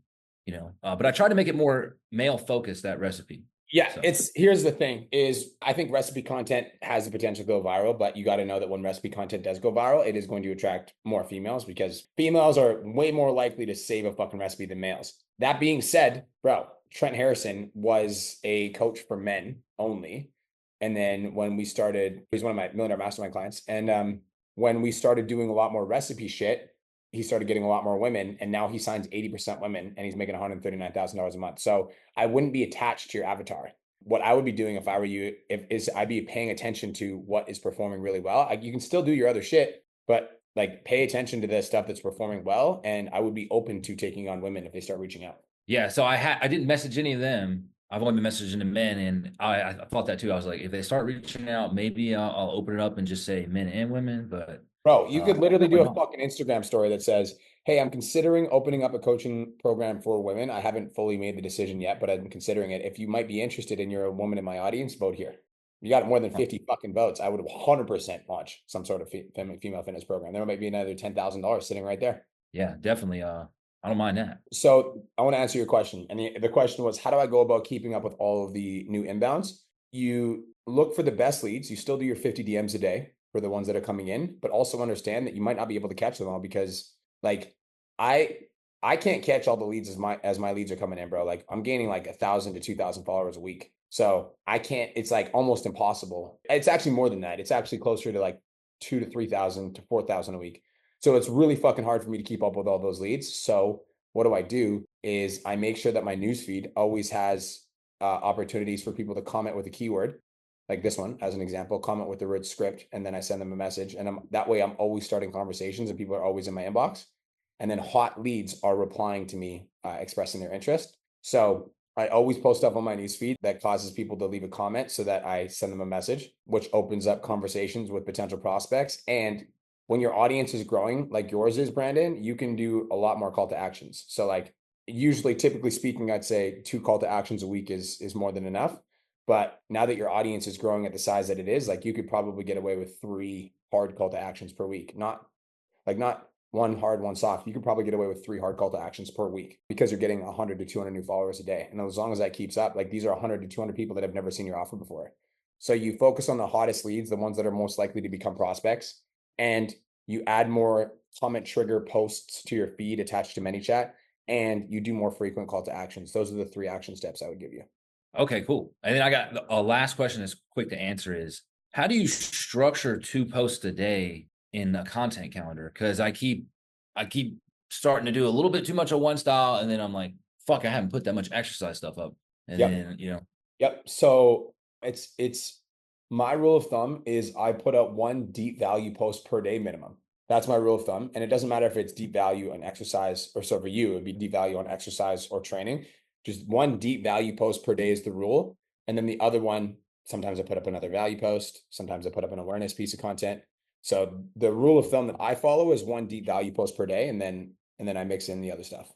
but I try to make it more male focused, that recipe. Yeah, here's the thing is I think recipe content has the potential to go viral, but you got to know that when recipe content does go viral, it is going to attract more females because females are way more likely to save a fucking recipe than males. That being said, bro, Trent Harrison was a coach for men only. And then when we started, he's one of my Millionaire Mastermind clients. And when we started doing a lot more recipe shit, he started getting a lot more women. And now he signs 80% women and he's making $139,000 a month. So I wouldn't be attached to your avatar. What I would be doing if I were you, is I'd be paying attention to what is performing really well. You can still do your other shit, but like pay attention to the stuff that's performing well. And I would be open to taking on women if they start reaching out. Yeah, so I didn't message any of them. I've only been messaging the men, and I thought that too. I was like, if they start reaching out, maybe I'll open it up and just say men and women. But bro, you could literally do a fucking Instagram story that says, "Hey, I'm considering opening up a coaching program for women. I haven't fully made the decision yet, but I'm considering it. If you might be interested and you're a woman in my audience, vote here." You got more than 50 fucking votes, I would 100% launch some sort of female fitness program. There might be another $10,000 sitting right there. Yeah, definitely. I don't mind that. So I want to answer your question. And the question was, how do I go about keeping up with all of the new inbounds? You look for the best leads. You still do your 50 DMs a day for the ones that are coming in, but also understand that you might not be able to catch them all because like I can't catch all the leads as my leads are coming in, bro. Like I'm gaining like 1,000 to 2,000 followers a week. So I can't, it's like almost impossible. It's actually more than that. It's actually closer to like 2,000 to 3,000 to 4,000 a week. So it's really fucking hard for me to keep up with all those leads. So what do I do is I make sure that my newsfeed always has opportunities for people to comment with a keyword, like this one, as an example, comment with the word script, and then I send them a message. And that way I'm always starting conversations and people are always in my inbox. And then hot leads are replying to me, expressing their interest. So I always post stuff on my newsfeed that causes people to leave a comment so that I send them a message, which opens up conversations with potential prospects. And when your audience is growing like yours is, Brandon, you can do a lot more call to actions. So like usually, typically speaking, I'd say 2 call to actions a week is more than enough. But now that your audience is growing at the size that it is, like you could probably get away with 3 hard call to actions per week. Not 1 hard, 1 soft. You could probably get away with 3 hard call to actions per week because you're getting 100 to 200 new followers a day. And as long as that keeps up, like these are 100 to 200 people that have never seen your offer before. So you focus on the hottest leads, the ones that are most likely to become prospects, and you add more comment trigger posts to your feed attached to ManyChat, and you do more frequent call to actions. Those are the 3 action steps I would give you. Okay, cool. And then I got a last question that's quick to answer is, how do you structure 2 posts a day in a content calendar? Because I keep starting to do a little bit too much of one style, and then I'm like, fuck, I haven't put that much exercise stuff up. And then, Yep. So it's my rule of thumb is I put out 1 deep value post per day minimum. That's my rule of thumb. And it doesn't matter if it's deep value on exercise, or so for you, it'd be deep value on exercise or training. Just 1 deep value post per day is the rule. And then the other one, sometimes I put up another value post. Sometimes I put up an awareness piece of content. So the rule of thumb that I follow is 1 deep value post per day. And then I mix in the other stuff.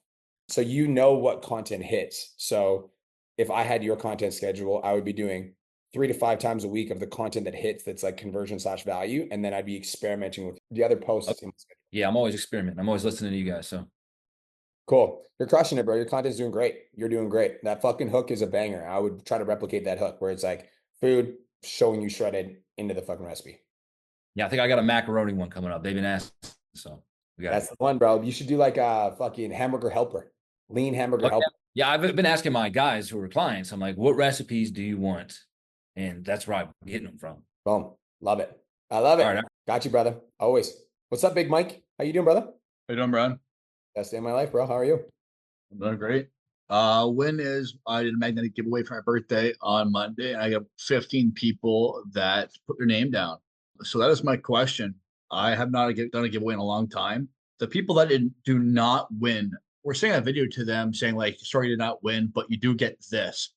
So you know what content hits. So if I had your content schedule, I would be doing 3 to 5 times a week of the content that hits that's like conversion/value. And then I'd be experimenting with the other posts. Yeah, I'm always experimenting. I'm always listening to you guys. So cool. You're crushing it, bro. Your content's doing great. You're doing great. That fucking hook is a banger. I would try to replicate that hook where it's like food showing you shredded into the fucking recipe. Yeah, I think I got a macaroni one coming up. They've been asking. So that's the one, bro. You should do like a fucking hamburger helper, lean hamburger helper. Yeah, I've been asking my guys who are clients, I'm like, what recipes do you want? And that's where I'm getting them from. Boom. Love it. I love it. All right. Got you, brother. Always. What's up, Big Mike? How you doing, brother? How you doing, Brian? Best day of my life, bro. How are you? I'm doing great. I did a magnetic giveaway for my birthday on Monday, and I got 15 people that put their name down. So that is my question. I have not done a giveaway in a long time. The people that do not win, we're sending a video to them saying like, sorry, you did not win, but you do get this.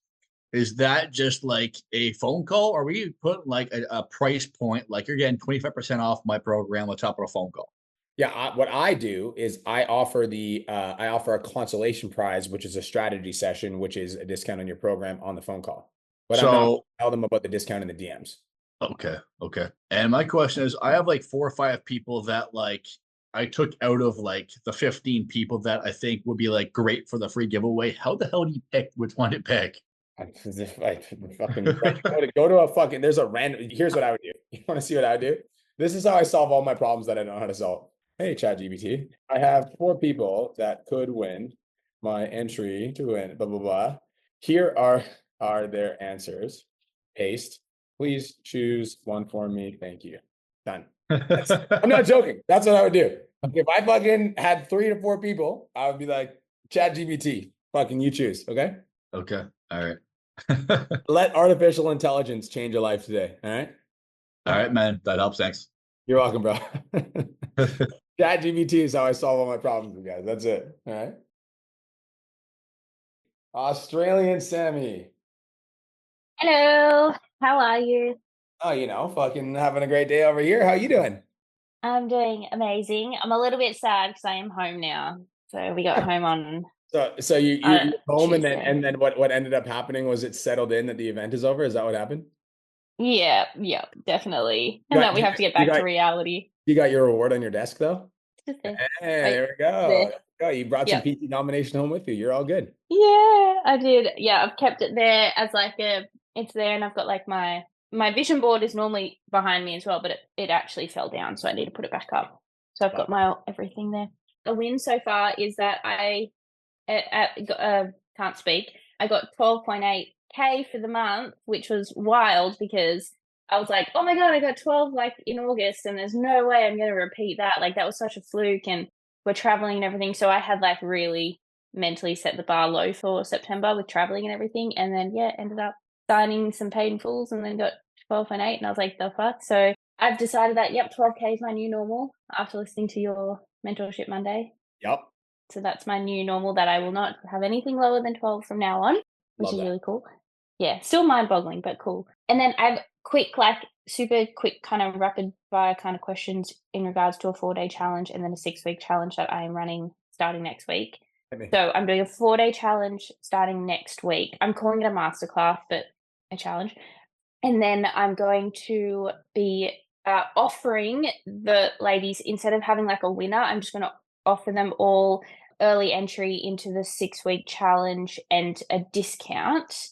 Is that just like a phone call, or we put like a price point, like you're getting 25% off my program on top of a phone call? Yeah, what I do is I offer a consolation prize, which is a strategy session, which is a discount on your program on the phone call. But I'm not tell them about the discount in the DMs. Okay. And my question is, I have like 4 or 5 people that like I took out of like the 15 people that I think would be like great for the free giveaway. How the hell do you pick which one to pick? Go to a fucking, there's a random, here's what I would do. You want to see what I do? This is how I solve all my problems that I don't know how to solve. Hey, ChatGPT, I have 4 people that could win my entry to win, blah, blah, blah. Here are their answers. Paste. Please choose one for me. Thank you. Done. I'm not joking. That's what I would do. If I fucking had 3 to 4 people, I would be like, ChatGPT, fucking you choose. Okay. Okay. All right. Let artificial intelligence change your life today. All right. All right, man. That helps. Thanks. You're welcome, bro. ChatGPT is how I solve all my problems, you guys. That's it. All right. Australian Sammy. Hello, how are you? Oh, fucking having a great day over here. How you doing? I'm doing amazing. I'm a little bit sad because I am home now. So we got home on So you're home, Tuesday. and then what ended up happening was it settled in that the event is over. Is that what happened? Yeah, definitely. And then we have to get back to reality. You got your reward on your desk though? Just there. Hey, there we go. There. There we go. You brought some Yep. PT nomination home with you. You're all good. Yeah, I did. Yeah, I've kept it there as like it's there, and I've got like my vision board is normally behind me as well, but it actually fell down, so I need to put it back up. So I've got my everything there. The win so far is that I can't speak. I got 12.8K for the month, which was wild because I was like, oh my God, I got 12 like in August, and there's no way I'm going to repeat that. Like that was such a fluke, and we're traveling and everything. So I had like really mentally set the bar low for September with traveling and everything. And then, ended up signing some paid in fulls and then got 12.8. And I was like, the fuck? So I've decided that, 12K is my new normal after listening to your Mentorship Monday. Yep. So that's my new normal, that I will not have anything lower than 12 from now on, which is really cool. Yeah, still mind-boggling, but cool. And then I have super quick kind of rapid fire kind of questions in regards to a 4-day challenge and then a 6-week challenge that I am running starting next week. So I'm doing a 4-day challenge starting next week. I'm calling it a masterclass, but a challenge. And then I'm going to be offering the ladies, instead of having like a winner, I'm just going to offer them all early entry into the 6-week challenge and a discount.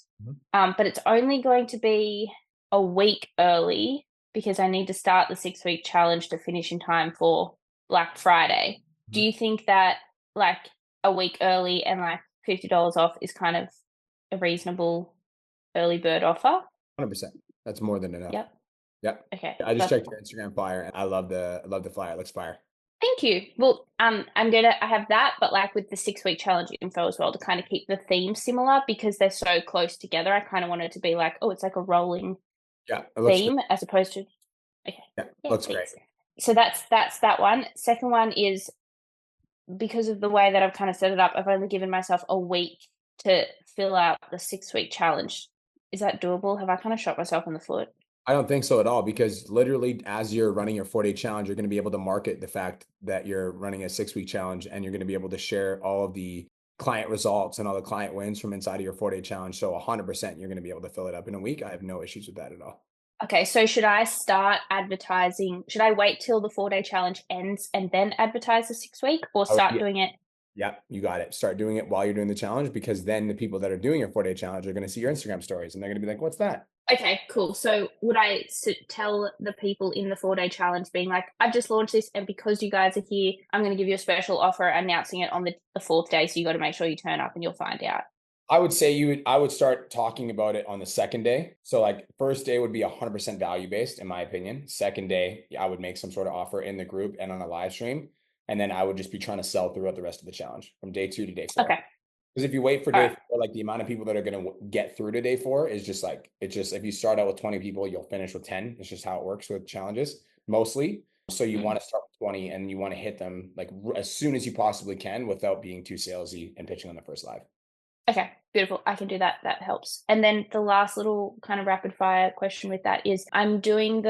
But it's only going to be a week early because I need to start the 6-week challenge to finish in time for Black Friday. Do you think that like a week early and like $50 off is kind of a reasonable early bird offer? 100%. That's more than enough. Yep. Okay. I just checked your Instagram flyer, and I love the flyer. It looks fire. Thank you. Well, I have that, but like with the 6-week challenge info as well, to kind of keep the theme similar because they're so close together. I kind of want it to be like, it's like a rolling theme as opposed to. Okay. Yeah, looks great. So that's that one. Second one is because of the way that I've kind of set it up, I've only given myself a week to fill out the 6-week challenge. Is that doable? Have I kind of shot myself in the foot? I don't think so at all, because literally as you're running your 4-day challenge, you're going to be able to market the fact that you're running a 6-week challenge, and you're going to be able to share all of the client results and all the client wins from inside of your 4-day challenge. So 100% you're going to be able to fill it up in a week. I have no issues with that at all. Okay, so should I start advertising? Should I wait till the 4-day challenge ends and then advertise the 6-week, or start doing it? Yeah, you got it. Start doing it while you're doing the challenge, because then the people that are doing your 4-day challenge are going to see your Instagram stories and they're going to be like, what's that? Okay, cool. So would I tell the people in the 4-day challenge being like, I've just launched this, and because you guys are here, I'm going to give you a special offer, announcing it on the 4th day. So you got to make sure you turn up and you'll find out. I would say I would start talking about it on the 2nd day. So like first day would be 100% value based, in my opinion. 2nd day, I would make some sort of offer in the group and on a live stream. And then I would just be trying to sell throughout the rest of the challenge from day 2 to day 4. Okay. Because if you wait for day 4, like the amount of people that are going to get through to day 4 is just like, if you start out with 20 people, you'll finish with 10. It's just how it works with challenges mostly. So you want to start with 20 and you want to hit them like as soon as you possibly can without being too salesy and pitching on the first live. Okay, beautiful. I can do that. That helps. And then the last little kind of rapid fire question with that is I'm doing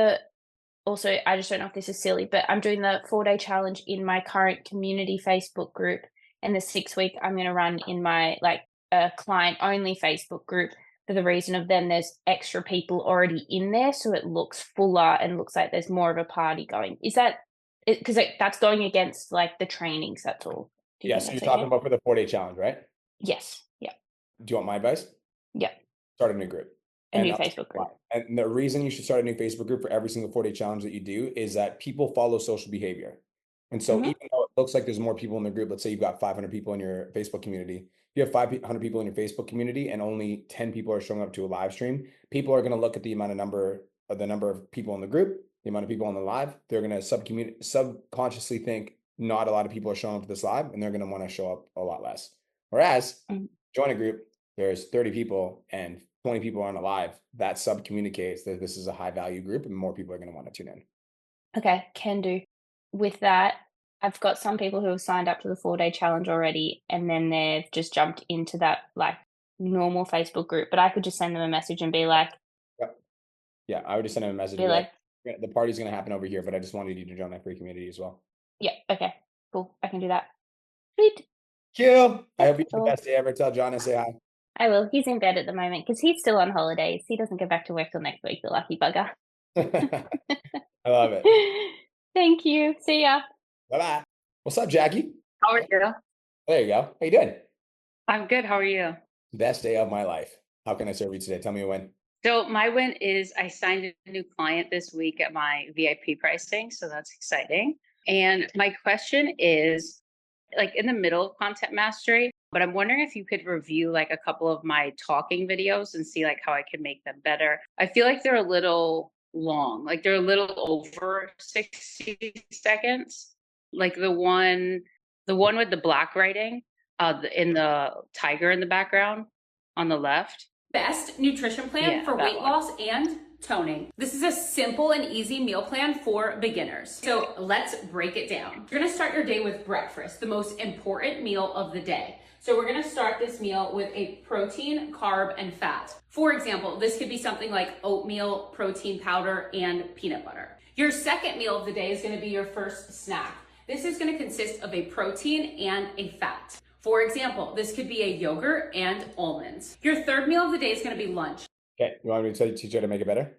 also, I just don't know if this is silly, but I'm doing the 4-day challenge in my current community Facebook group. And the 6-week I'm going to run in my client only Facebook group, for the reason of then there's extra people already in there. So it looks fuller and looks like there's more of a party going. Is that because that's going against like the trainings? That's all. Yeah. So you're talking about for the 4-day challenge, right? Yes. Yeah. Do you want my advice? Yeah. Start a new group. A new Facebook group. And the reason you should start a new Facebook group for every single 4-day challenge that you do is that people follow social behavior. And so even though looks like there's more people in the group. Let's say you've got 500 people in your Facebook community. You have 500 people in your Facebook community and only 10 people are showing up to a live stream. People are going to look at the number of people in the group, the amount of people on the live. They're going to subconsciously think not a lot of people are showing up to this live, and they're going to want to show up a lot less. Whereas join a group, there's 30 people and 20 people aren't alive. That sub communicates that this is a high value group and more people are going to want to tune in. Okay, can do. With that, I've got some people who have signed up to the 4-day challenge already, and then they've just jumped into that like normal Facebook group. But I could just send them a message and be like, yeah, I would just send them a message. Be like, the party's going to happen over here, but I just wanted you to join that free community as well. yeah, okay, cool. I can do that. Sweet. Cool. I hope you have the best day ever. Tell John and say hi. I will. He's in bed at the moment because he's still on holidays. He doesn't go back to work till next week, the lucky bugger. I love it. Thank you. See ya. Bye-bye. What's up, Jackie? How are you? There you go. How you doing? I'm good. How are you? Best day of my life. How can I serve you today? Tell me a win. So my win is I signed a new client this week at my VIP pricing. So that's exciting. And my question is, like in the middle of content mastery, but I'm wondering if you could review like a couple of my talking videos and see like how I can make them better. I feel like they're a little long, like they're a little over 60 seconds. Like the one with the black writing, in the tiger in the background on the left. Best nutrition plan for weight loss and toning. This is a simple and easy meal plan for beginners. So let's break it down. You're gonna start your day with breakfast, the most important meal of the day. So we're gonna start this meal with a protein, carb, and fat. For example, this could be something like oatmeal, protein powder, and peanut butter. Your second meal of the day is gonna be your first snack. This is gonna consist of a protein and a fat. For example, this could be a yogurt and almonds. Your third meal of the day is gonna be lunch. Okay, you want me to teach you how to make it better?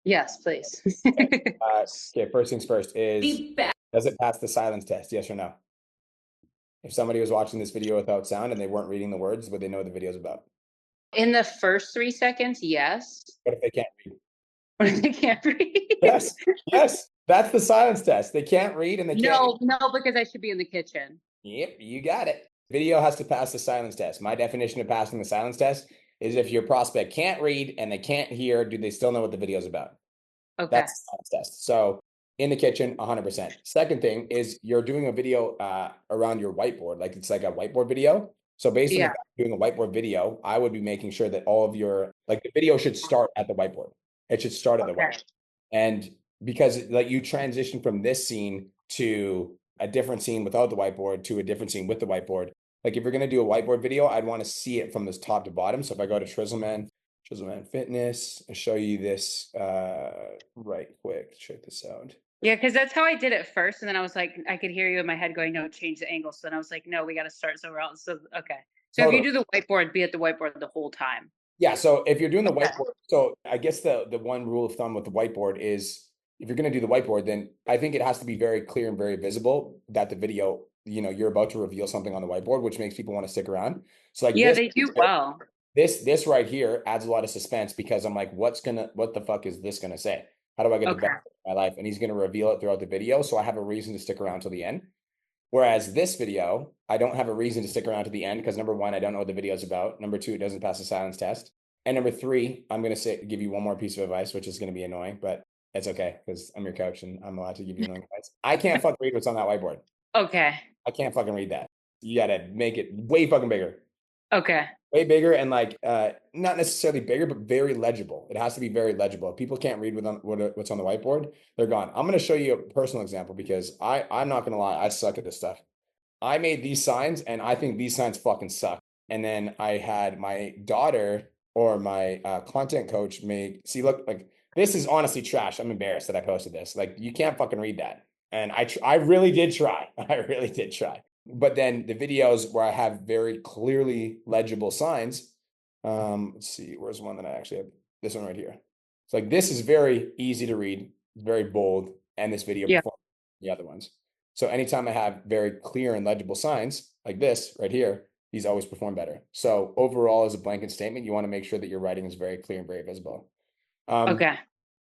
Yes, please. Okay, first things first is, does it pass the silence test, yes or no? If somebody was watching this video without sound and they weren't reading the words, would they know what the video's about? In the first 3 seconds, yes. What if they can't read? What if they can't read? Yes, yes, that's the silence test. They can't read and they can't. No, because I should be in the kitchen. Yep, you got it. Video has to pass the silence test. My definition of passing the silence test is if your prospect can't read and they can't hear, do they still know what the video is about? Okay. That's the silence test. So in the kitchen, 100%. Second thing is you're doing a video around your whiteboard. Like it's like a whiteboard video. So based on the fact you're doing a whiteboard video, I would be making sure that all of your, like the video should start at the whiteboard. It should start at the whiteboard. And because like you transition from this scene to a different scene without the whiteboard to a different scene with the whiteboard. Like if you're going to do a whiteboard video, I'd want to see it from this top to bottom. So if I go to Trizzleman Fitness, and show you this right quick, check this out. Yeah, because that's how I did it first. And then I was like, I could hear you in my head going, no, change the angle. So then I was like, no, we got to start somewhere else. So, okay. So if you do the whiteboard, be at the whiteboard the whole time. Yeah. So if you're doing the whiteboard, so I guess the one rule of thumb with the whiteboard is if you're going to do the whiteboard, then I think it has to be very clear and very visible that the video, you know, you're about to reveal something on the whiteboard, which makes people want to stick around. So like, yeah, they do well. This right here adds a lot of suspense because I'm like, what the fuck is this going to say? How do I get the best of my life? And he's going to reveal it throughout the video. So I have a reason to stick around till the end. Whereas this video, I don't have a reason to stick around to the end because number one, I don't know what the video is about. Number two, it doesn't pass the silence test. And number three, I'm going to give you one more piece of advice, which is going to be annoying, but it's okay because I'm your coach and I'm allowed to give you annoying advice. I can't fucking read what's on that whiteboard. Okay. I can't fucking read that. You got to make it way fucking bigger. Okay. Way bigger and like not necessarily bigger, but very legible. It has to be very legible. If people can't read what's on the whiteboard, they're gone. I'm going to show you a personal example because I'm not going to lie. I suck at this stuff. I made these signs and I think these signs fucking suck. And then I had my daughter or my content coach look, like this is honestly trash. I'm embarrassed that I posted this. Like you can't fucking read that. And I really did try. I really did try. But then the videos where I have very clearly legible signs, let's see, where's one that I actually have? This one right here. It's like, this is very easy to read, very bold, and this video performs the other ones. So anytime I have very clear and legible signs like this right here, these always perform better. So overall, as a blanket statement, you want to make sure that your writing is very clear and very visible. Okay.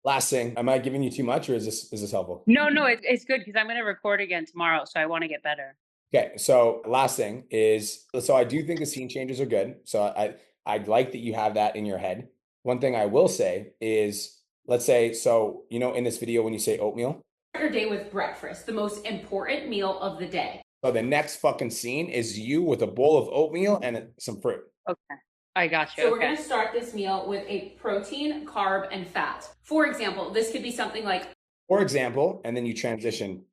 Last thing, am I giving you too much or is this helpful? No, it's good because I'm going to record again tomorrow, so I want to get better. Okay, so last thing is, so I do think the scene changes are good. So I'd like that you have that in your head. One thing I will say is, let's say, so in this video when you say oatmeal, Start your day with breakfast, the most important meal of the day. so the next fucking scene is you with a bowl of oatmeal and some fruit. Okay. I got you. So we're going to start this meal with a protein, carb, and fat. For example, this could be something like and then you transition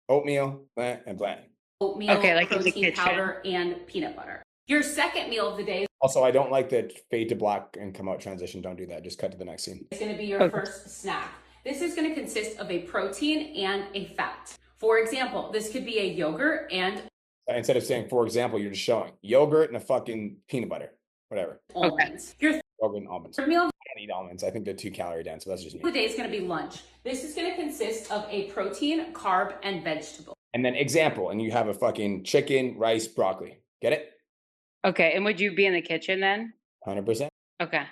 oatmeal, blah, and blah. Oatmeal, like in the protein kitchen. powder, and peanut butter. Your second meal of the day Also, I don't like the fade to black and come out transition. Don't do that. Just cut to the next scene. is going to be your first snack. This is going to consist of a protein and a fat. For example, this could be a yogurt and Instead of saying, for example, you're just showing yogurt and a fucking peanut butter, whatever. almonds. Your Yogurt and almonds. third meal I can't eat almonds. I think they're 2-calorie dense, so that's just me. of the day is going to be lunch. This is going to consist of a protein, carb, and vegetable. And then example, and you have a fucking chicken, rice, broccoli. Get it? Okay, and would you be in the kitchen then? 100%. Okay.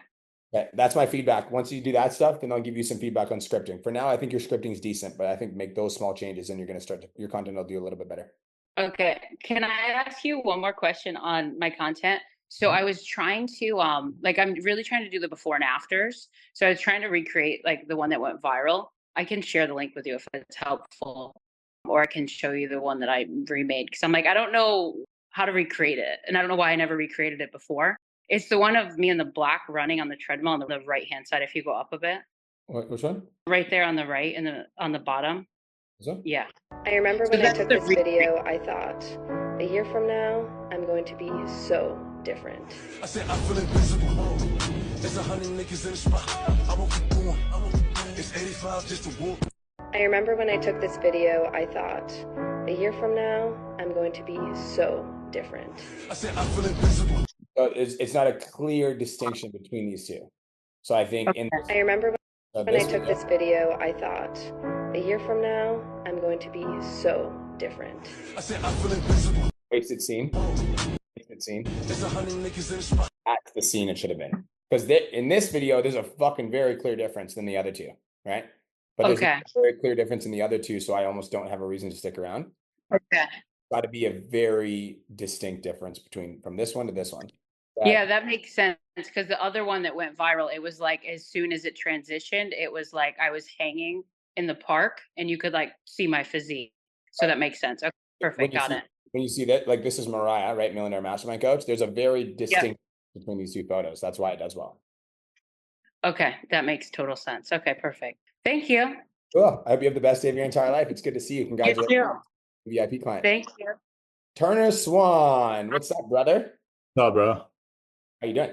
Okay, that's my feedback. Once you do that stuff, then I'll give you some feedback on scripting. For now, I think your scripting is decent, but I think make those small changes and you're going to start your content will do a little bit better. Okay. Can I ask you one more question on my content? So I was trying to I'm really trying to do the before and afters. So I was trying to recreate like the one that went viral. I can share the link with you if it's helpful, or I can show you the one that I remade because I'm like, I don't know how to recreate it. And I don't know why I never recreated it before. It's the one of me in the black running on the treadmill on the right-hand side. If you go up a bit. Which one? Right there on the right and on the bottom. Yeah. I remember when I that's took the this video, I thought, a year from now, I'm going to be so different. I said I feel invincible. There's 100 niggas in the spot. I won't keep going. It's 85 just to walk. I remember when I took this video, I thought, a year from now, I'm going to be so different. I said I feel invincible. So it's not a clear distinction between these two. So I think I remember when I this took video- this video, I thought, a year from now, I'm going to be so different. I said I feel invincible. Wasted scene. Wasted scene. There's 100 niggas in the spot. That's the scene it should have been. Because in this video, there's a fucking very clear difference than the other two, right? But there's Okay. a very clear difference in the other two, so I almost don't have a reason to stick around. Okay. Got to be a very distinct difference from this one to this one. Yeah, that makes sense because the other one that went viral, it was like as soon as it transitioned, it was like I was hanging in the park and you could like see my physique. So that makes sense. Okay, perfect. Got it. When you see that, like this is Mariah, right? Millionaire Mastermind Coach. There's a very distinct between these two photos. That's why it does well. Okay, that makes total sense. Okay, perfect. Thank you. Cool. I hope you have the best day of your entire life. It's good to see you. Congratulations. VIP client. Thank you. Turner Swan. What's up, brother? No, bro. How you doing?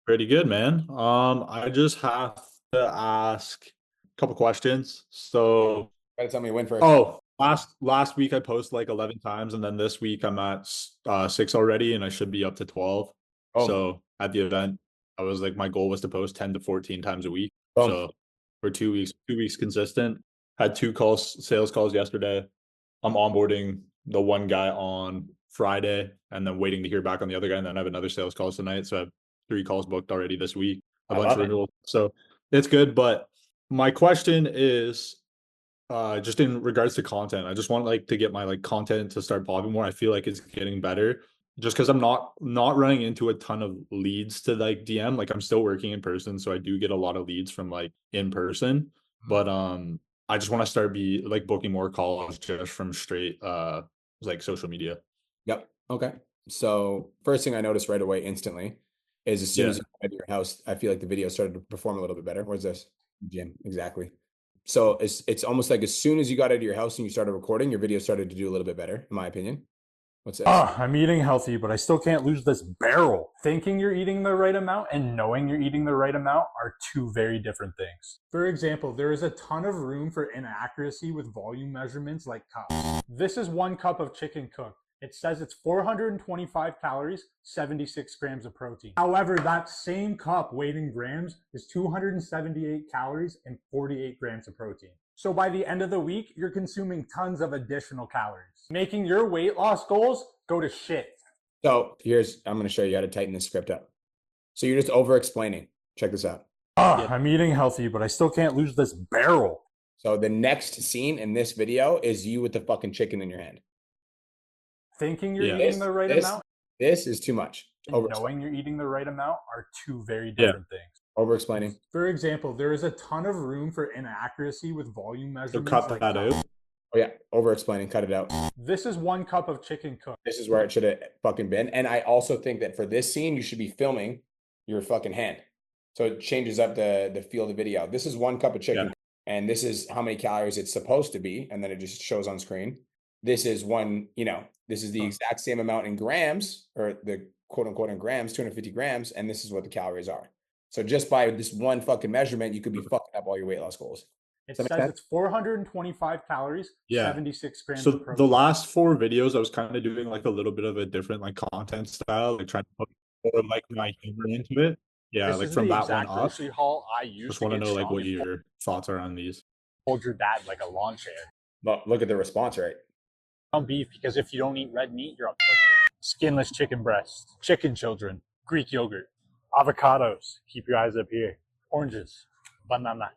Pretty good, man. I just have to ask a couple questions. So, gotta tell me when first. Oh, last week I posted like 11 times, and then this week I'm at 6 already, and I should be up to 12. Oh. So at the event, I was like, my goal was to post 10 to 14 times a week. Oh. So for 2 weeks consistent. Had 2 sales calls yesterday. I'm onboarding the one guy on Friday and then waiting to hear back on the other guy. And then I have another sales call tonight. So I have 3 calls booked already this week, a bunch of renewals. So it's good. But my question is just in regards to content. I just want like to get my like content to start popping more. I feel like it's getting better just because I'm not running into a ton of leads to like DM. Like I'm still working in person. So I do get a lot of leads from like in person. But I just want to start booking more calls just from straight like social media. Yep. Okay. So first thing I noticed right away instantly is as soon as you got out of your house, I feel like the video started to perform a little bit better. Where's this? Gym. Exactly. So it's almost like as soon as you got out of your house and you started recording, your video started to do a little bit better, in my opinion. What's this? I'm eating healthy, but I still can't lose this barrel. Thinking you're eating the right amount and knowing you're eating the right amount are two very different things. For example, there is a ton of room for inaccuracy with volume measurements like cups. This is 1 cup of chicken cooked. It says it's 425 calories, 76 grams of protein. However, that same cup weighed in grams is 278 calories and 48 grams of protein. So by the end of the week, you're consuming tons of additional calories, making your weight loss goals go to shit. So I'm going to show you how to tighten this script up. So you're just over explaining. Check this out. I'm eating healthy, but I still can't lose this barrel. So the next scene in this video is you with the fucking chicken in your hand. Thinking you're eating the right amount This is too much. and knowing you're eating the right amount are two very different things. Over-explaining. For example, there is a ton of room for inaccuracy with volume measurements. So cut that out. Oh yeah, over-explaining, cut it out. This is 1 cup of chicken cooked. This is where it should have fucking been. And I also think that for this scene, you should be filming your fucking hand. So it changes up the feel of the video. This is 1 cup of chicken, and this is how many calories it's supposed to be, and then it just shows on screen. This is this is the exact same amount in grams, or the quote unquote in grams, 250 grams, and this is what the calories are. So just by this one fucking measurement, you could be fucking up all your weight loss goals. It says it's 425 calories, 76 grams so of protein. The last 4 videos, I was kind of doing like a little bit of a different like content style, like trying to put more like my humor into it. Yeah, this like is from the that exact one up. grocery haul I used. Just want to know like what your thoughts are on these. Hold your dad like a lawn chair. But look at the response rate. On beef, because if you don't eat red meat, you're a pussy. Skinless chicken breast, chicken children, Greek yogurt, avocados. Keep your eyes up here. Oranges, banana,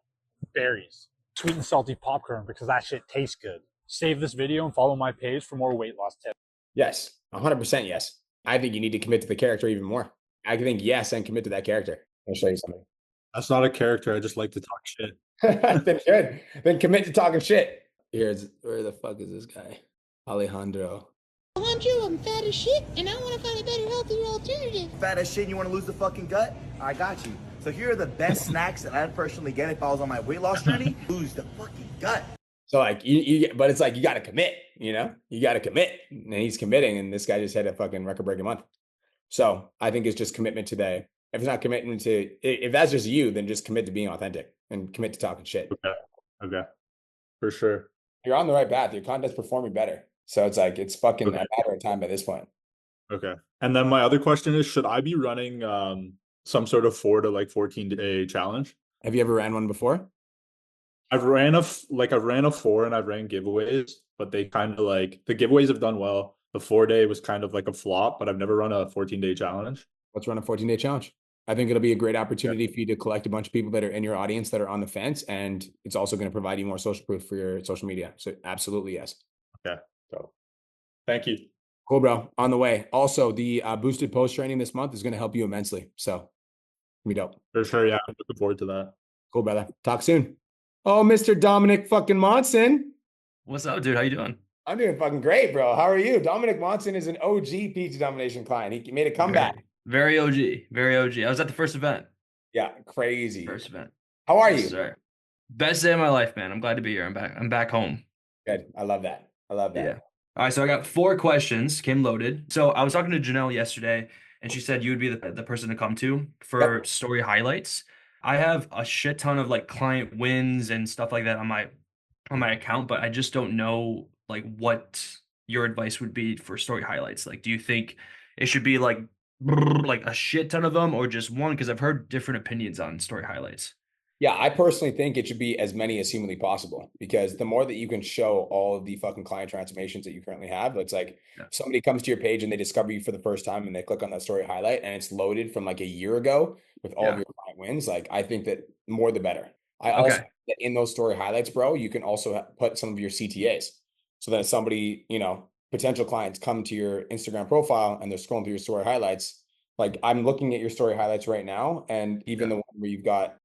berries, sweet and salty popcorn because that shit tastes good. Save this video and follow my page for more weight loss tips. Yes, 100% yes. I think you need to commit to the character even more. I think yes and commit to that character. I'll show you something. That's not a character. I just like to talk shit. Then good. Then commit to talking shit. Where the fuck is this guy? Alejandro. Alejandro, I'm fat as shit, and I want to find a better, healthier alternative. Fat as shit and you want to lose the fucking gut? I got you. So here are the best snacks that I'd personally get if I was on my weight loss journey. Lose the fucking gut. So like but it's like you got to commit, you got to commit, and he's committing, and this guy just had a fucking record-breaking month. So I think it's just commitment to if it's not commitment to, if that's just you, then just commit to being authentic and commit to talking shit. Okay, for sure. You're on the right path. Your content's performing better. So it's like it's fucking a matter of time by this point. Okay. And then my other question is, should I be running some sort of 4 to 14 day challenge? Have you ever ran one before? I've ran a 4 and I've ran giveaways, but they kind of the giveaways have done well. The 4-day was kind of like a flop, but I've never run a 14-day challenge. Let's run a 14-day challenge. I think it'll be a great opportunity for you to collect a bunch of people that are in your audience that are on the fence, and it's also going to provide you more social proof for your social media. So absolutely yes. Okay. So thank you. Cool, bro. On the way. Also, the boosted post training this month is going to help you immensely. So we dope. For sure. Yeah. I'm looking forward to that. Cool, brother. Talk soon. Oh, Mr. Dominic fucking Monson. What's up, dude? How you doing? I'm doing fucking great, bro. How are you? Dominic Monson is an OG Pizza Domination client. He made a comeback. Very OG. Very OG. I was at the first event. Yeah, crazy. First event. How are you? Sir. Best day of my life, man. I'm glad to be here. I'm back home. Good. I love that. Yeah. All right, so I got 4 questions, came loaded. So I was talking to Janelle yesterday, and she said you would be the person to come to for story highlights. I have a shit ton of client wins and stuff like that on my account, but I just don't know what your advice would be for story highlights. Do you think it should be a shit ton of them or just one? Because I've heard different opinions on story highlights. Yeah, I personally think it should be as many as humanly possible, because the more that you can show all of the fucking client transformations that you currently have, it's like if somebody comes to your page and they discover you for the first time and they click on that story highlight and it's loaded from a year ago with all of your client wins, I think that more the better. I also think that in those story highlights, bro, you can also put some of your CTAs. So that if somebody, potential clients come to your Instagram profile and they're scrolling through your story highlights, I'm looking at your story highlights right now, and even the one where you've got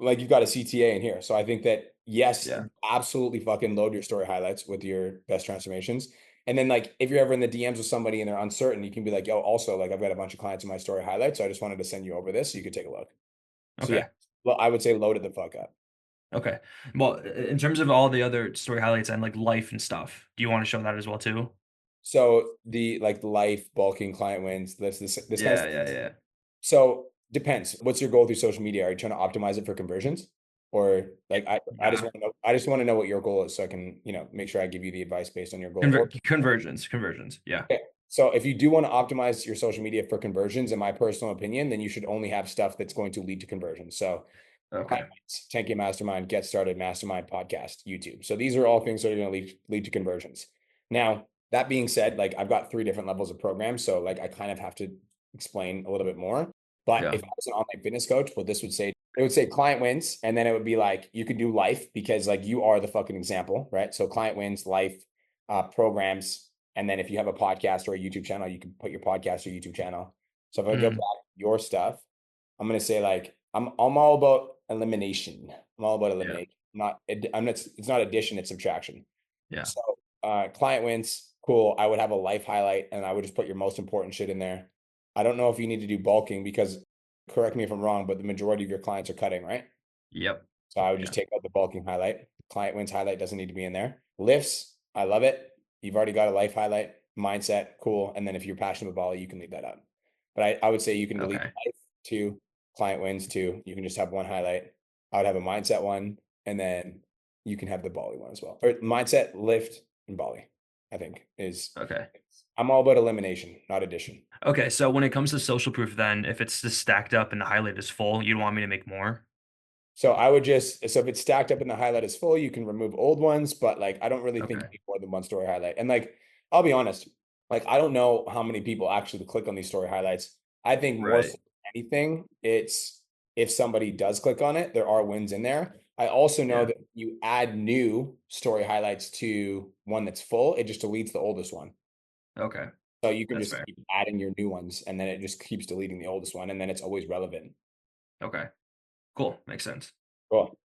a CTA in here. So I think that, yes, absolutely fucking load your story highlights with your best transformations. And then if you're ever in the DMs with somebody and they're uncertain, you can be like, yo, also I've got a bunch of clients in my story highlights. So I just wanted to send you over this so you could take a look. Okay. So yeah, well, I would say load it the fuck up. Okay. Well, in terms of all the other story highlights and life and stuff, do you want to show that as well too? So the life, bulking, client wins, this kind of stuff. Yeah. So depends. What's your goal through social media? Are you trying to optimize it for conversions? Or I just want to know what your goal is so I can, make sure I give you the advice based on your goal. Conversions. Yeah. Okay. So if you do want to optimize your social media for conversions, in my personal opinion, then you should only have stuff that's going to lead to conversions. So 10K Mastermind, Get Started, Mastermind, podcast, YouTube. So these are all things that are going to lead to conversions. Now, that being said, I've got 3 different levels of programs. So I kind of have to explain a little bit more. But if I was an online fitness coach, what this would say it would say client wins, and then it would be like you could do life because like you are the fucking example, right? So client wins, life, programs, and then if you have a podcast or a YouTube channel, you can put your podcast or YouTube channel. So if I go back to your stuff, I'm gonna say like I'm all about elimination. I'm all about elimination. I'm not. It's not addition. It's subtraction. Yeah. So client wins. Cool. I would have a life highlight, and I would just put your most important shit in there. I don't know if you need to do bulking because, correct me if I'm wrong, but the majority of your clients are cutting, right? Yep. So I would just take out the bulking highlight. Client wins highlight doesn't need to be in there. Lifts, I love it. You've already got a life highlight. Mindset, cool. And then if you're passionate about volley, you can leave that out. But I would say you can delete life too. Client wins too. You can just have one highlight. I would have a mindset one, and then you can have the volley one as well. Or mindset, lift, and volley, I think is okay. I'm all about elimination, not addition. Okay, so when it comes to social proof, then if it's just stacked up and the highlight is full, you'd want me to make more? So I would just, so if it's stacked up and the highlight is full, you can remove old ones, but like I don't really think you need more than one story highlight. And like, I'll be honest, like I don't know how many people actually click on these story highlights. I think more so than anything, it's if somebody does click on it, there are wins in there. I also know that you add new story highlights to one that's full, it just deletes the oldest one. Okay. So you can That's just fair. keep adding your new ones, and then it just keeps deleting the oldest one, and then it's always relevant. Okay. Cool. Makes sense. Cool.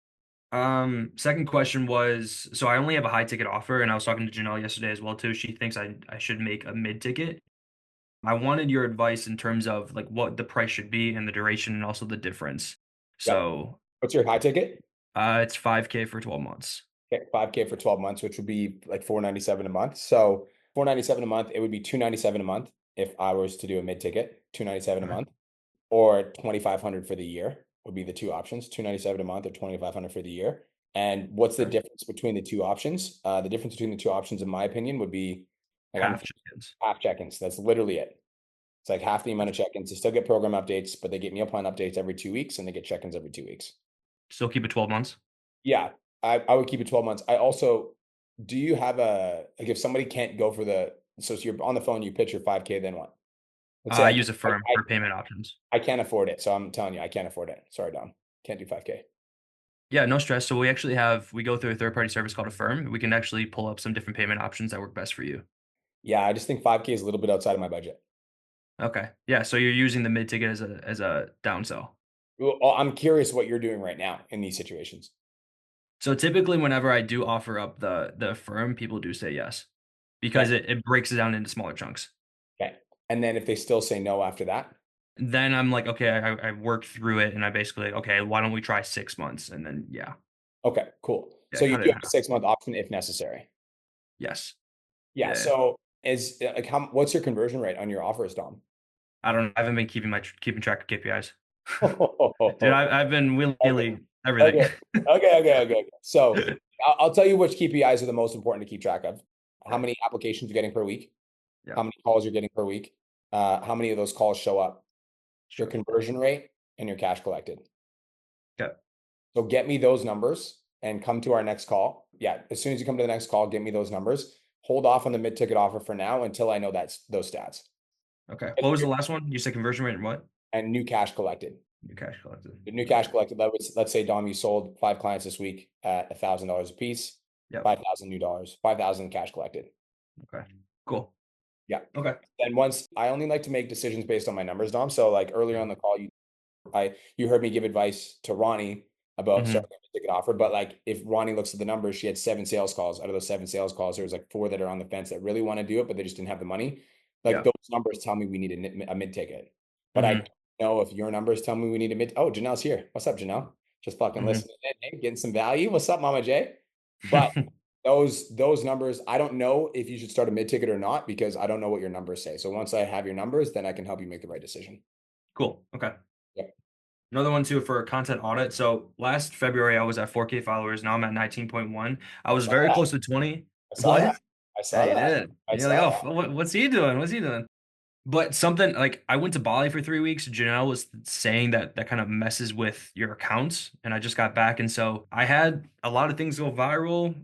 Second question was, so I only have a high ticket offer, and I was talking to Janelle yesterday as well too. She thinks I should make a mid ticket. I wanted your advice in terms of like what the price should be and the duration and also the difference. So what's your high ticket? It's 5K for 12 months. Okay, 5K for 12 months, which would be like $497 a month. So $497 a month, it would be $297 a month if I was to do a mid ticket, $297 a month, or $2,500 for the year would be the two options, $297 a month or $2,500 for the year. And what's the difference between the two options? The difference between the two options, in my opinion, would be like half check-ins. Half check-ins. That's literally it. It's like half the amount of check-ins. They still get program updates, but they get meal plan updates every 2 weeks, and they get check-ins every 2 weeks. Still keep it 12 months? Yeah, I would keep it 12 months. I also, do you have a, like if somebody can't go for the, so you're on the phone, you pitch your 5K, then what? Let's say I use a firm for payment options. I can't afford it. So I'm telling you, I can't afford it. Sorry, Dom. Can't do 5K. Yeah, no stress. So we go through a third party service called Affirm. We can actually pull up some different payment options that work best for you. Yeah, I just think 5K is a little bit outside of my budget. Okay. Yeah, so you're using the mid ticket as a downsell. Well, I'm curious what you're doing right now in these situations. So typically whenever I do offer up the Affirm, people do say yes because it breaks it down into smaller chunks. Okay. And then if they still say no after that? Then I'm like, okay, I worked through it and I basically, okay, why don't we try 6 months? And then, yeah. Okay, cool. Yeah, so you do have a 6-month option if necessary. Yes. Yeah. So is like what's your conversion rate on your offers, Dom? I don't know. I haven't been keeping track of KPIs. Dude, I've been willy-nilly everything. Okay. So I'll tell you which KPIs are the most important to keep track of. How many applications you're getting per week? Yeah. How many calls you're getting per week? How many of those calls show up? Your conversion rate and your cash collected. Okay. So get me those numbers and come to our next call. Yeah, as soon as you come to the next call, get me those numbers. Hold off on the mid-ticket offer for now until I know those stats. Okay. What was the last one? You said conversion rate and what? And new cash collected. New cash collected. The new cash collected. Let's say, Dom, you sold 5 clients this week at $1,000 a piece. Yep. 5,000 new dollars. 5,000 cash collected. Okay. Cool. Yeah. Okay. And once I only like to make decisions based on my numbers, Dom. So like earlier on the call, you heard me give advice to Ronnie about starting a ticket offer. But like if Ronnie looks at the numbers, she had 7 sales calls. Out of those 7 sales calls, there was like 4 that are on the fence that really want to do it, but they just didn't have the money. Like those numbers tell me we need a mid ticket. But I don't know if your numbers tell me we need a mid. Oh, Janelle's here. What's up, Janelle? Just fucking listening in, getting some value. What's up, Mama J? But those numbers, I don't know if you should start a mid ticket or not because I don't know what your numbers say. So once I have your numbers, then I can help you make the right decision. Cool. Okay. Yeah. Another one too for content audit. So last February I was at 4K followers. Now I'm at 19.1. I was very close to 20. I saw that. I saw that. You're like, oh, what's he doing? What's he doing? But something like I went to Bali for 3 weeks. Janelle was saying that kind of messes with your accounts, and I just got back, and so I had a lot of things go viral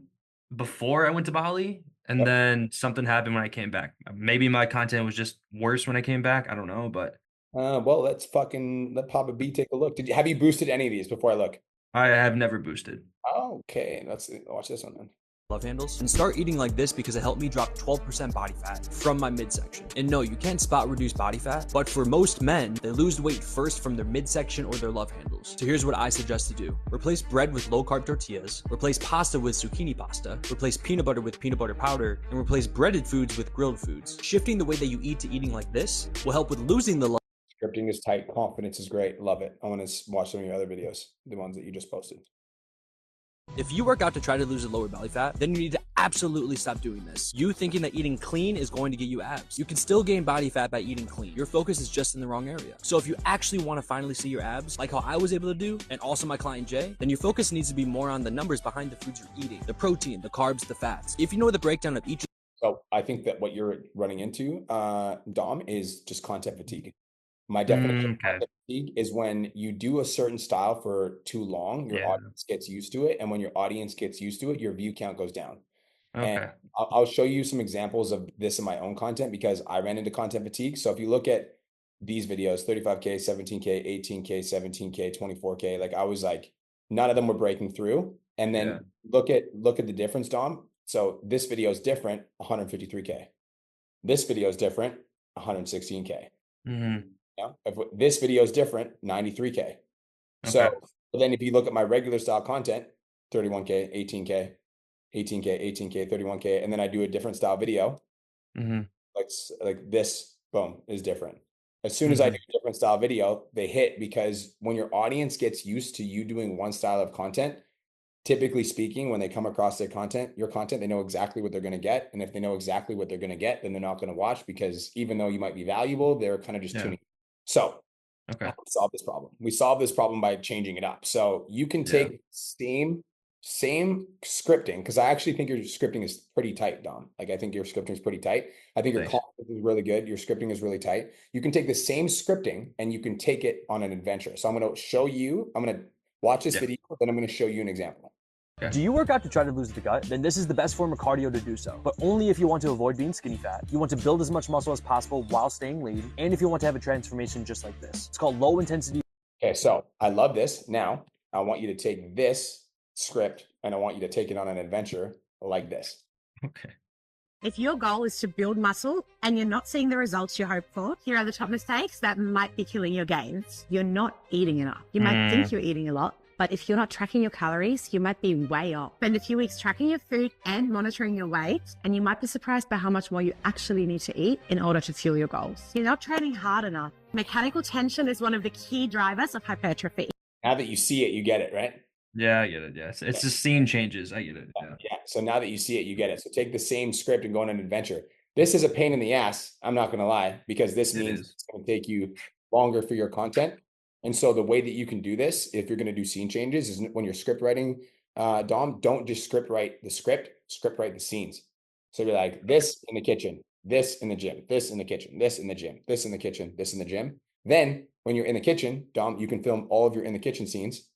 before I went to Bali, and then something happened when I came back. Maybe my content was just worse when I came back. I don't know, but Well, let's let Papa B take a look. Have you boosted any of these before I look? I have never boosted. Okay, let's watch this one then. Love handles and start eating like this because it helped me drop 12% body fat from my midsection. And no, you can't spot reduce body fat, but for most men, they lose weight first from their midsection or their love handles. So here's what I suggest to do. Replace bread with low carb tortillas, replace pasta with zucchini pasta, replace peanut butter with peanut butter powder, and replace breaded foods with grilled foods. Shifting the way that you eat to eating like this will help with losing the Scripting is tight. Confidence is great. Love it. I want to watch some of your other videos, the ones that you just posted. If you work out to try to lose a lower belly fat, then you need to absolutely stop doing this. You thinking that eating clean is going to get you abs. You can still gain body fat by eating clean. Your focus is just in the wrong area. So if you actually want to finally see your abs, like how I was able to do, and also my client Jay, then your focus needs to be more on the numbers behind the foods you're eating, the protein, the carbs, the fats. If you know the breakdown of each. So I think that what you're running into, Dom, is just content fatigue. My definition of content fatigue is when you do a certain style for too long, your audience gets used to it. And when your audience gets used to it, your view count goes down. And I'll show you some examples of this in my own content because I ran into content fatigue. So if you look at these videos, 35K, 17K, 18K, 17K, 24K, like I was like, none of them were breaking through. And then look at the difference, Dom. So this video is different, 153K. This video is different, 116K. Yeah. If this video is different, 93K. So but then if you look at my regular style content, 31K, 18K, 18K, 18K, 31K, and then I do a different style video, like this, boom, is different. As soon as I do a different style video, they hit because when your audience gets used to you doing one style of content, typically speaking, when they come across your content, they know exactly what they're going to get. And if they know exactly what they're going to get, then they're not going to watch because even though you might be valuable, they're kind of just tuning. So how do we solve this problem? We solve this problem by changing it up. So you can take same scripting, because I actually think your scripting is pretty tight, Dom. Like I think your scripting is pretty tight. I think your content is really good. Your scripting is really tight. You can take the same scripting and you can take it on an adventure. So I'm going to show you, I'm going to watch this video, then I'm going to show you an example. Do you work out to try to lose the gut? Then this is the best form of cardio to do so. But only if you want to avoid being skinny fat, you want to build as much muscle as possible while staying lean, and if you want to have a transformation just like this. It's called low intensity. Okay, so I love this. Now, I want you to take this script and I want you to take it on an adventure like this. Okay. If your goal is to build muscle and you're not seeing the results you hope for, here are the top mistakes that might be killing your gains. You're not eating enough. You might think you're eating a lot, but if you're not tracking your calories, you might be way off. Spend a few weeks tracking your food and monitoring your weight, and you might be surprised by how much more you actually need to eat in order to fuel your goals. You're not training hard enough. Mechanical tension is one of the key drivers of hypertrophy. Now that you see it, you get it, right? Yeah, I get it. Yes. It's the scene changes. I get it. Yeah. So now that you see it, you get it. So take the same script and go on an adventure. This is a pain in the ass. I'm not going to lie, because this means it's going to take you longer for your content. And so the way that you can do this, if you're going to do scene changes, is when you're script writing, Dom, don't just script write the script write the scenes. So you're like, this in the kitchen, this in the gym, this in the kitchen, this in the gym, this in the kitchen, this in the gym. Then when you're in the kitchen, Dom, you can film all of your in the kitchen scenes.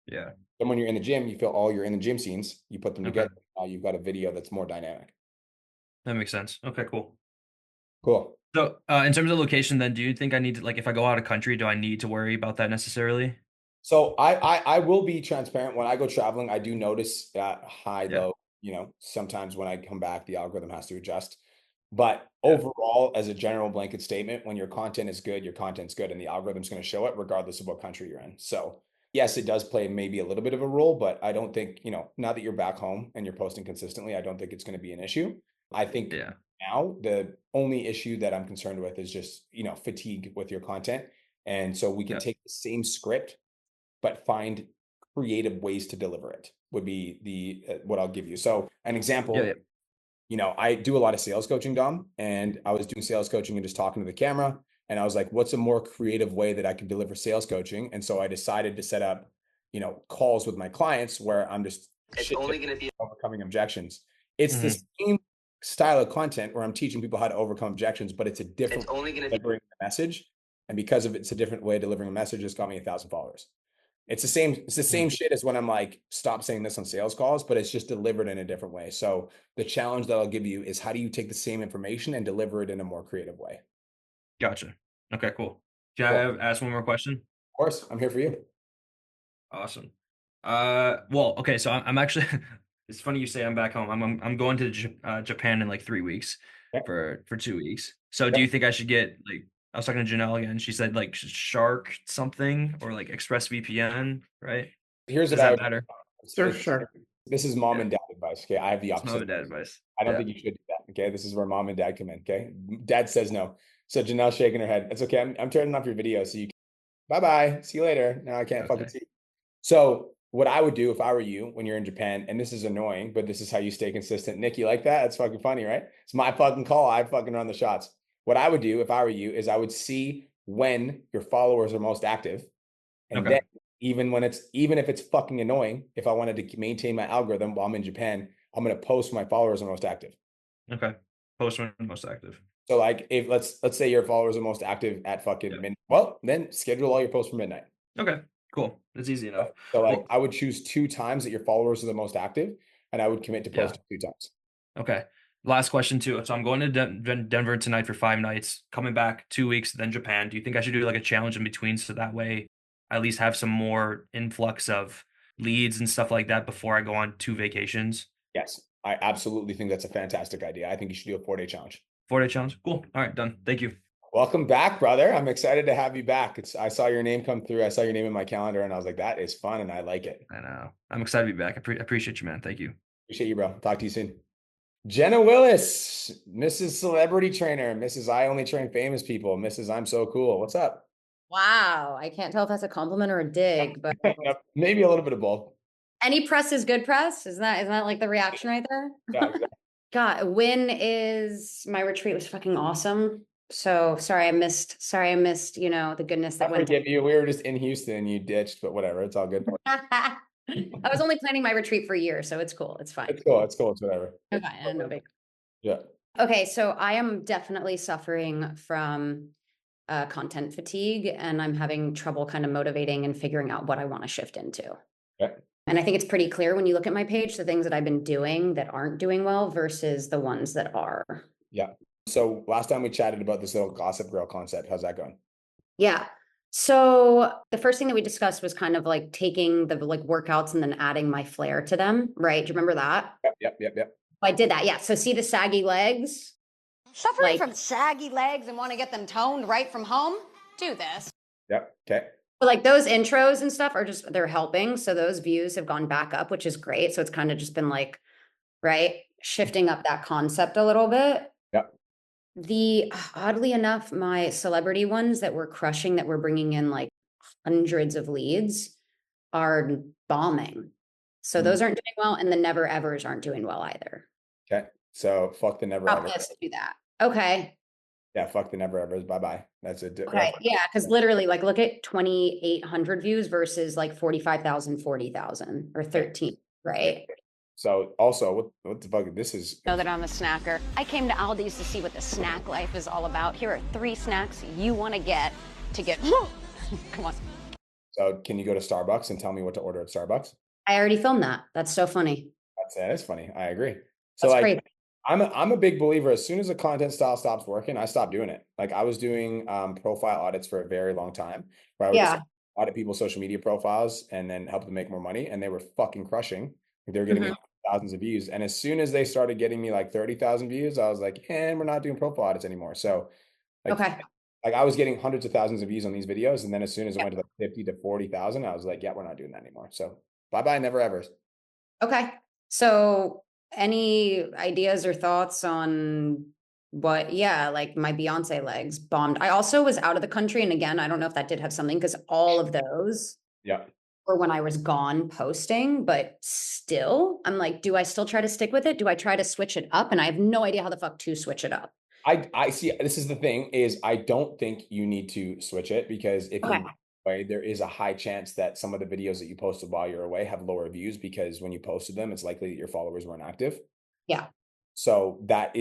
Yeah. Then when you're in the gym, you film all your in the gym scenes, you put them together. Now you've got a video that's more dynamic. That makes sense. Okay, cool. Cool. So in terms of location, then do you think I need to, like, if I go out of country, do I need to worry about that necessarily? So I will be transparent. When I go traveling, I do notice high, low, sometimes when I come back, the algorithm has to adjust. But overall, as a general blanket statement, when your content is good, your content's good, and the algorithm's going to show it regardless of what country you're in. So yes, it does play maybe a little bit of a role, but I don't think, now that you're back home and you're posting consistently, I don't think it's going to be an issue. I think now the only issue that I'm concerned with is just, fatigue with your content. And so we can take the same script, but find creative ways to deliver it would be the what I'll give you. So an example, I do a lot of sales coaching, Dom, and I was doing sales coaching and just talking to the camera. And I was like, what's a more creative way that I can deliver sales coaching? And so I decided to set up, calls with my clients where I'm just only going to be overcoming objections. It's the same style of content where I'm teaching people how to overcome objections, but it's a different way of delivering a message. And because of it's a different way of delivering a message, it's got me 1,000 followers. It's the same shit as when I'm like, stop saying this on sales calls, but it's just delivered in a different way. So the challenge that I'll give you is how do you take the same information and deliver it in a more creative way? Gotcha. Okay, cool. Can I ask one more question? Of course, I'm here for you. Awesome. Well, okay, so I'm actually it's funny you say I'm back home. I'm going to Japan in like 3 weeks for 2 weeks. So do you think I should get like I was talking to Janelle again. She said like Shark something or like ExpressVPN, right? Here's what Is I that would better? This is mom and dad advice. Okay, I have the It's mom opposite. and dad advice. I don't Yeah. think you should do that. Okay, this is where mom and dad come in. Okay, dad says no. So Janelle's shaking her head. It's okay. I'm turning off your video so you. Bye bye. See you later. Now I can't fucking see. So what I would do if I were you when you're in Japan, and this is annoying, but this is how you stay consistent. Nick, you like that? That's fucking funny, right? It's my fucking call. I fucking run the shots. What I would do if I were you is I would see when your followers are most active, and then even if it's fucking annoying, if I wanted to maintain my algorithm while I'm in Japan, I'm gonna post my followers are most active. Okay. Post when most active. So like if let's say your followers are most active at fucking midnight. Well, then schedule all your posts for midnight. Okay. Cool. That's easy enough. So like I would choose 2 times that your followers are the most active, and I would commit to posting 2 times. Okay. Last question too. So I'm going to Denver tonight for 5 nights, coming back 2 weeks, then Japan. Do you think I should do like a challenge in between so that way I at least have some more influx of leads and stuff like that before I go on 2 vacations? Yes, I absolutely think that's a fantastic idea. I think you should do a 4-day challenge. 4-day challenge. Cool. All right, done. Thank you. Welcome back, brother. I'm excited to have you back. I saw your name come through. I saw your name in my calendar, and I was like, that is fun, and I like it. I know. I'm excited to be back. I appreciate you, man. Thank you. Appreciate you, bro. Talk to you soon. Jenna Willis, Mrs. Celebrity Trainer, Mrs. I Only Train Famous People, Mrs. I'm So Cool. What's up? Wow. I can't tell if that's a compliment or a dig, but maybe a little bit of both. Any press is good press. Isn't that like the reaction right there? Yeah, exactly. God, my retreat was fucking awesome. So sorry I missed, the goodness that I went. forgive you. We were just in Houston and you ditched, but whatever. It's all good. I was only planning my retreat for a year, so it's cool. It's fine. It's cool. It's whatever. Okay, no big. Yeah. Okay, so I am definitely suffering from content fatigue, and I'm having trouble kind of motivating and figuring out what I want to shift into. Okay. And I think it's pretty clear when you look at my page, the things that I've been doing that aren't doing well versus the ones that are. Yeah. So last time we chatted about this little Gossip Girl concept. How's that going? Yeah. So the first thing that we discussed was kind of like taking the like workouts and then adding my flair to them, right? Do you remember that? Yep. I did that. Yeah. So see the saggy legs? Suffering from saggy legs and want to get them toned right from home? Do this. Yep. Okay. But like those intros and stuff they're helping. So those views have gone back up, which is great. So it's kind of just been like, right, shifting up that concept a little bit. Yep. Oddly enough, my celebrity ones that were crushing, that were bringing in like hundreds of leads, are bombing. So those aren't doing well, and the never evers aren't doing well either. Okay. So fuck the never ever. Do that. Okay. Yeah, fuck the never evers. Bye-bye. That's it. Okay. Yeah, because literally, like, look at 2,800 views versus like 45,000, 40,000, or 13, right? So also, what the fuck? This is. Know that I'm a snacker. I came to Aldi's to see what the snack life is all about. Here are 3 snacks you want to get. Come on. So can you go to Starbucks and tell me what to order at Starbucks? I already filmed that. That's so funny. That is funny. I agree. So That's like, crazy. I'm a big believer. As soon as a content style stops working, I stop doing it. Like I was doing profile audits for a very long time, where I would just audit people's social media profiles and then help them make more money, and they were fucking crushing. They were getting me thousands of views, and as soon as they started getting me like 30,000 views, I was like, and we're not doing profile audits anymore. So, like I was getting hundreds of thousands of views on these videos, and then as soon as it went to like 50 to 40,000, I was like, yeah, we're not doing that anymore. So bye bye, never evers. Okay. So any ideas or thoughts on what, like my Beyonce legs bombed. I also was out of the country. And again, I don't know if that did have something, because all of those were when I was gone posting, but still, I'm like, do I still try to stick with it? Do I try to switch it up? And I have no idea how the fuck to switch it up. I see. This is the thing is I don't think you need to switch it, because if you're away, there is a high chance that some of the videos that you posted while you're away have lower views, because when you posted them, it's likely that your followers weren't active. Yeah. So that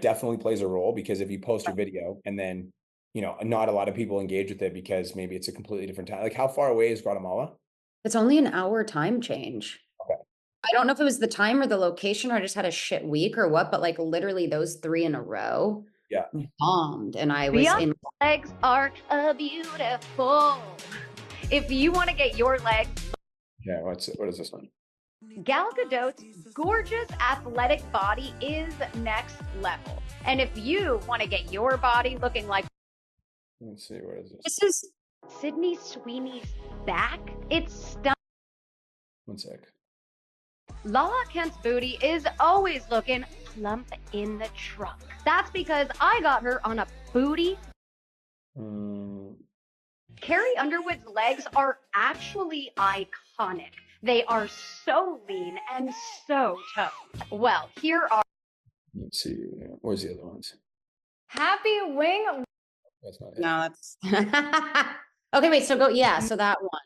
definitely plays a role, because if you post your video and then, not a lot of people engage with it because maybe it's a completely different time. Like how far away is Guatemala? It's only an hour time change. Okay. I don't know if it was the time or the location, or I just had a shit week or what, but like literally those 3 in a row bombed, and I was in. Legs are beautiful. If you want to get your legs. Yeah, what is this one? Gal Gadot's gorgeous athletic body is next level. And if you want to get your body looking like. Let's see, what is this? This is Sydney Sweeney's back. It's stunning. One sec. Lala Kent's booty is always looking plump in the trunk. That's because I got her on a booty. Carrie Underwood's legs are actually iconic. They are so lean and so toned. Well, here are. Let's see. Where's the other ones? Happy wing. That's not it. No, that's. Okay, wait. So go. Yeah. So that one.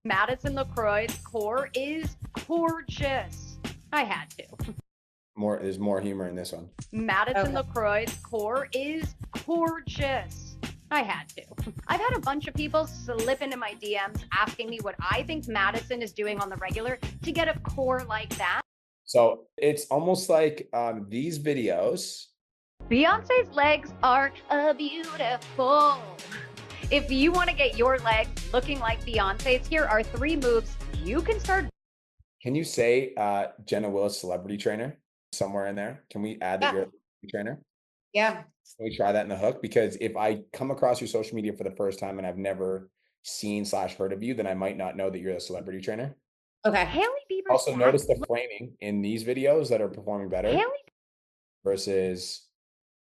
Madison LaCroix's core is gorgeous. I had to. There's more humor in this one. Madison LaCroix's core is gorgeous. I had to. I've had a bunch of people slip into my DMs asking me what I think Madison is doing on the regular to get a core like that. So it's almost like these videos. Beyonce's legs are beautiful. If you want to get your legs looking like Beyonce's, here are 3 moves you can start. Can you say Jenna Willis celebrity trainer somewhere in there? Can we add that you're a trainer? Yeah. Can we try that in the hook? Because if I come across your social media for the first time and I've never seen / heard of you, then I might not know that you're a celebrity trainer. Okay. Hailey Bieber. Also, notice the framing in these videos that are performing better versus.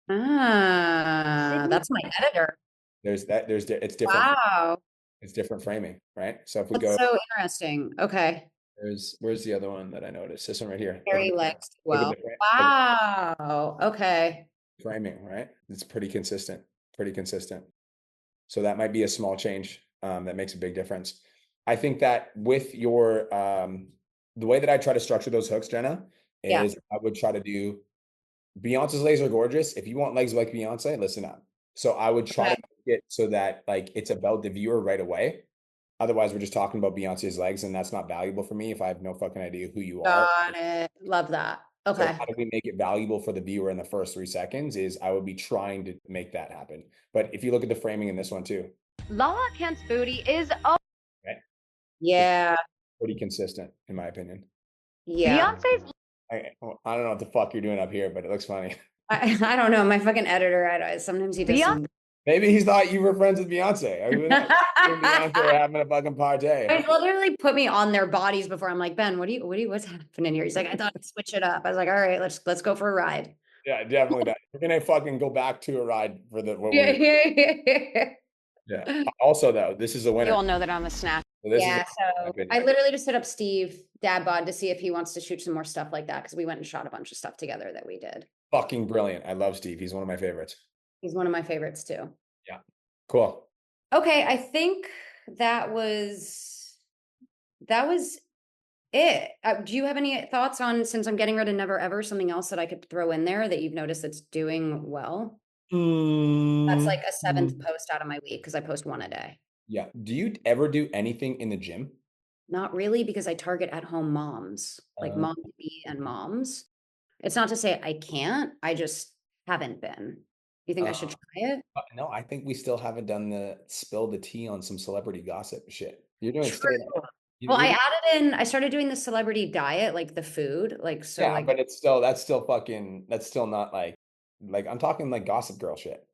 That's my editor. It's different. Wow. It's different framing, right? So if we That's go. so interesting. Okay. Where's the other one that I noticed? This one right here. Very legs. Well. Wow. Okay. Framing, right? It's pretty consistent. So that might be a small change that makes a big difference. I think that with your the way that I try to structure those hooks, Jenna, is I would try to do Beyonce's legs are gorgeous. If you want legs like Beyonce, listen up. So I would try to make it so that like it's about the viewer right away. Otherwise, we're just talking about Beyonce's legs, and that's not valuable for me if I have no fucking idea who you are. Got it. Love that. Okay. So how do we make it valuable for the viewer in the first 3 seconds is I would be trying to make that happen. But if you look at the framing in this one too. Lala Kent's booty is Yeah. Pretty consistent, in my opinion. Yeah. Beyonce's. I don't know what the fuck you're doing up here, but it looks funny. I don't know. My fucking editor, sometimes he does some. Maybe he thought you were friends with Beyonce. Beyonce are having a fucking party. He literally put me on their bodies before. I'm like, Ben, what's happening here? He's like, I thought I'd switch it up. I was like, all right, let's go for a ride. Yeah, definitely that. We're gonna fucking go back to a ride for the. Yeah. Also, though, this is a winner. You all know that I'm a snack. So so I literally just hit up Steve Dad Bod to see if he wants to shoot some more stuff like that because we went and shot a bunch of stuff together that we did. Fucking brilliant. I love Steve. He's one of my favorites. He's one of my favorites too. Yeah. Cool. Okay, I think that was it. Do you have any thoughts on, since I'm getting rid of Never Ever, something else that I could throw in there that you've noticed that's doing well? That's like a 7th post out of my week because I post 1 a day. Yeah. Do you ever do anything in the gym? Not really, because I target at-home moms, like mom to be and moms. It's not to say I can't. I just haven't been. You think I should try it? No, I think we still haven't done the spill the tea on some celebrity gossip shit. You're doing Well, I started doing the celebrity diet, like the food, like so. Yeah, like, but that's still not like I'm talking like Gossip Girl shit.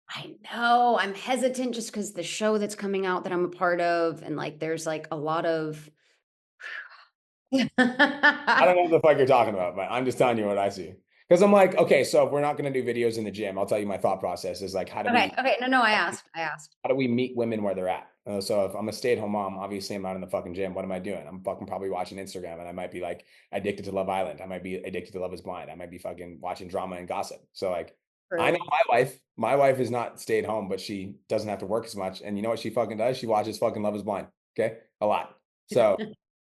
I know I'm hesitant just because the show that's coming out that I'm a part of, and like there's like a lot of. I don't know what the fuck you're talking about, but I'm just telling you what I see. Because I'm like, okay, so if we're not going to do videos in the gym, I'll tell you my thought process is like, how do Okay. No, I asked. How do we meet women where they're at? So if I'm a stay-at-home mom, obviously I'm not in the fucking gym. What am I doing? I'm fucking probably watching Instagram, and I might be like addicted to Love Island. I might be addicted to Love Is Blind. I might be fucking watching drama and gossip. So like, I know my wife. My wife is not stay at home, but she doesn't have to work as much. And you know what she fucking does? She watches fucking Love Is Blind. Okay, a lot. So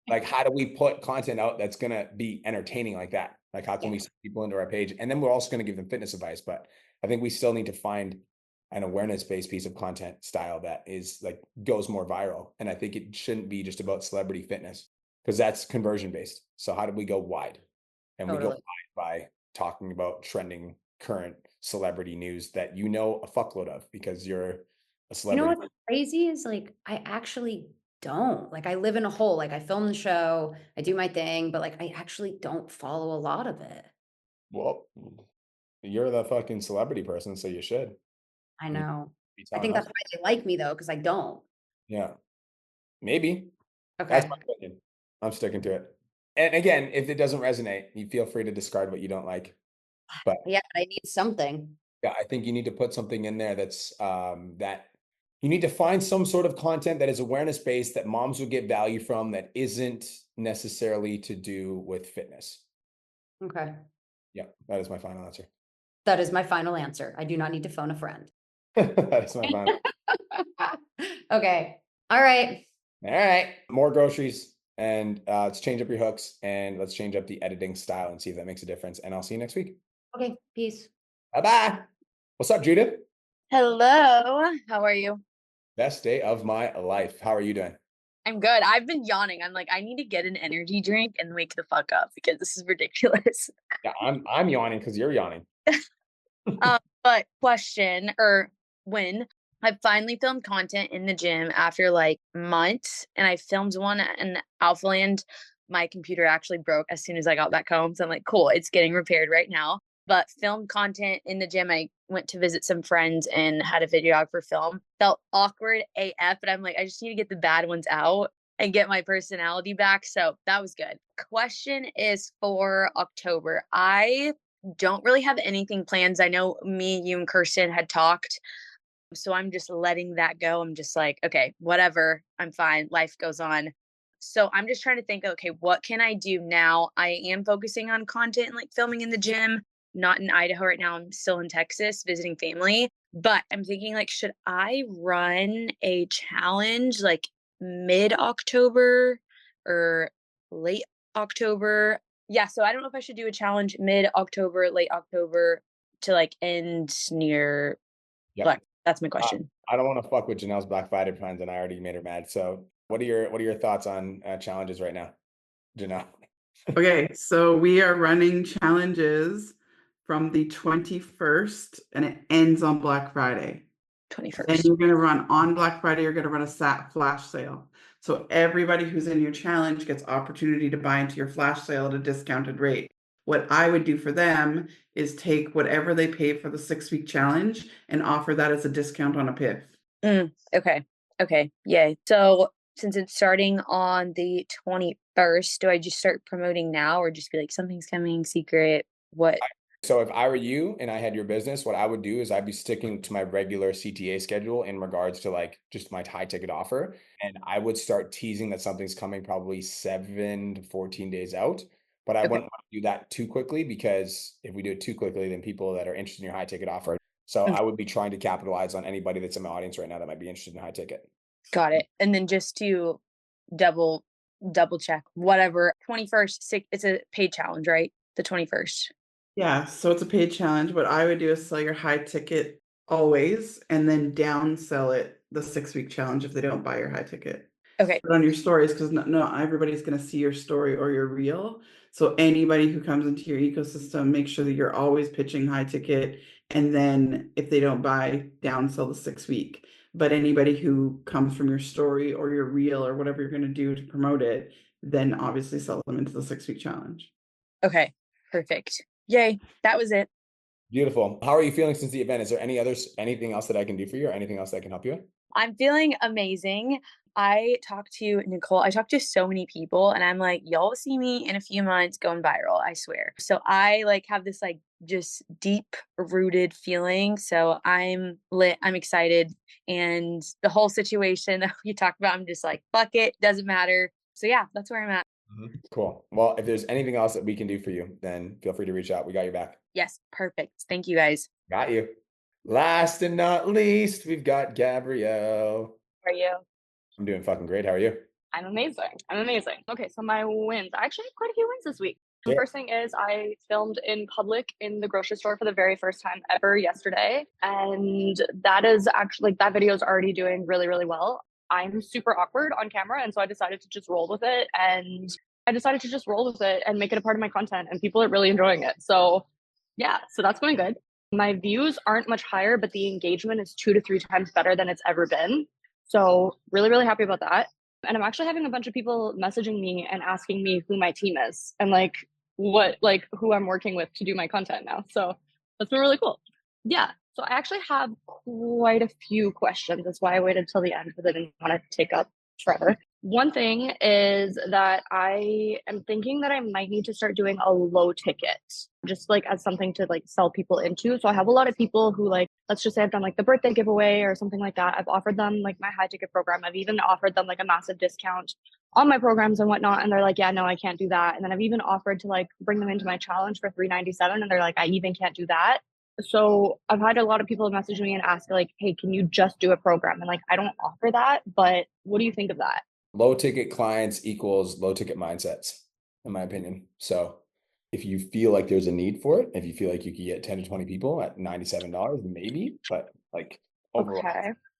like, how do we put content out that's gonna be entertaining like that? Like, how can we send people into our page? And then we're also gonna give them fitness advice. But I think we still need to find an awareness-based piece of content style that is like goes more viral. And I think it shouldn't be just about celebrity fitness because that's conversion-based. So how do we go wide? And we go wide by talking about trending current celebrity news that you know a fuckload of because you're a You celebrity. know what's crazy is like I actually don't. Like I live in a hole. Like I film the show, I do my thing, but like I actually don't follow a lot of it. Well, you're the fucking celebrity person, so you should. I You know. be I telling think us. that's why they like me though, because I don't. Yeah, maybe. That's Okay. my opinion. I'm sticking to it. And again, if it doesn't resonate, you feel free to discard what you don't like. But Yeah, but I need something. yeah, I think you need to put something in there that's that you need to find some sort of content that is awareness based that moms will get value from that isn't necessarily to do with fitness. Okay. Yeah, that is my final answer. That is my final answer. I do not need to phone a friend. That is my final. Okay. All right. All right. More groceries and let's change up your hooks and let's change up the editing style and see if that makes a difference. And I'll see you next week. Okay. Peace. Bye-bye. What's up, Judith? Hello. How are you? Best day of my life. How are you doing? I'm good. I've been yawning. I'm like, I need to get an energy drink and wake the fuck up because this is ridiculous. Yeah, I'm yawning because you're yawning. But question or when I finally filmed content in the gym after like months, and I filmed one in Alphaland. My computer actually broke as soon as I got back home. So I'm like, cool, it's getting repaired right now. But filmed content in the gym. I went to visit some friends and had a videographer film. Felt awkward AF, but I'm like, I just need to get the bad ones out and get my personality back. So that was good. Question is for October. I don't really have anything planned. I know me, you, and Kirsten had talked. So I'm just letting that go. I'm just like, okay, whatever. I'm fine. Life goes on. So I'm just trying to think, okay, what can I do now? I am focusing on content and like filming in the gym, not in Idaho right now. I'm still in Texas visiting family. But I'm thinking like, should I run a challenge like mid-October or late October? Yeah, so I don't know if I should do a challenge mid-October, late October to like end near Yep. Black. That's my question. I don't want to fuck with Janelle's Black Friday plans, and I already made her mad. So, what are your thoughts on challenges right now, Janelle? Okay, so we are running challenges from the 21st, and it ends on Black Friday. 21st. And you're going to run on Black Friday. You're going to run a flash sale. So everybody who's in your challenge gets opportunity to buy into your flash sale at a discounted rate. What I would do for them is take whatever they pay for the 6-week challenge and offer that as a discount on a PIF. Okay. Okay. Yay. So since it's starting on the 21st, do I just start promoting now or just be like, something's coming secret? What? So if I were you and I had your business, what I would do is I'd be sticking to my regular CTA schedule in regards to like just my high ticket offer. And I would start teasing that something's coming probably 7 to 14 days out. But I wouldn't want to do that too quickly because if we do it too quickly, then people that are interested in your high ticket offer. So I would be trying to capitalize on anybody that's in my audience right now that might be interested in high ticket. Got it. And then just to double check, whatever, 21st, it's a paid challenge, right? The 21st. Yeah, so it's a paid challenge. What I would do is sell your high ticket always and then down sell it the 6-week challenge if they don't buy your high ticket. Okay. But on your stories, because not everybody's going to see your story or your reel. So anybody who comes into your ecosystem, make sure that you're always pitching high ticket. And then if they don't buy, down sell the 6-week. But anybody who comes from your story or your reel or whatever you're going to do to promote it, then obviously sell them into the 6-week challenge. Okay. Perfect. Yay. That was it. Beautiful. How are you feeling since the event? Is there anything else that I can do for you or anything else that I can help you with? I'm feeling amazing. I talked to Nicole. I talked to so many people and I'm like, y'all will see me in a few months going viral, I swear. So I like have this like just deep rooted feeling. So I'm lit. I'm excited. And the whole situation that we talked about, I'm just like, fuck it. Doesn't matter. So yeah, that's where I'm at. Cool. Well, if there's anything else that we can do for you, then feel free to reach out. We got your back. Yes. Perfect. Thank you guys. Got you. Last and not least, we've got Gabrielle. How are you? I'm doing fucking great. How are you? I'm amazing. Okay, so my wins. I actually have quite a few wins this week. The Yeah. first thing is I filmed in public in the grocery store for the very first time ever yesterday. And that is actually, like, that video is already doing really, really well. I'm super awkward on camera. And so I decided to just roll with it. And make it a part of my content. And people are really enjoying it. So yeah, so that's going good. My views aren't much higher, but the engagement is 2 to 3 times better than it's ever been. So really, really happy about that. And I'm actually having a bunch of people messaging me and asking me who my team is and like who I'm working with to do my content now. So that's been really cool. Yeah. So I actually have quite a few questions. That's why I waited till the end because I didn't want to take up forever. One thing is that I am thinking that I might need to start doing a low ticket, just like as something to like sell people into. So I have a lot of people who like, let's just say I've done like the birthday giveaway or something like that. I've offered them like my high ticket program. I've even offered them like a massive discount on my programs and whatnot. And they're like, yeah, no, I can't do that. And then I've even offered to like bring them into my challenge for $397. And they're like, I even can't do that. So I've had a lot of people message me and ask like, hey, can you just do a program? And like, I don't offer that, but what do you think of that? Low ticket clients equals low ticket mindsets, in my opinion. So if you feel like there's a need for it, if you feel like you could get 10 to 20 people at $97, maybe, but like overall,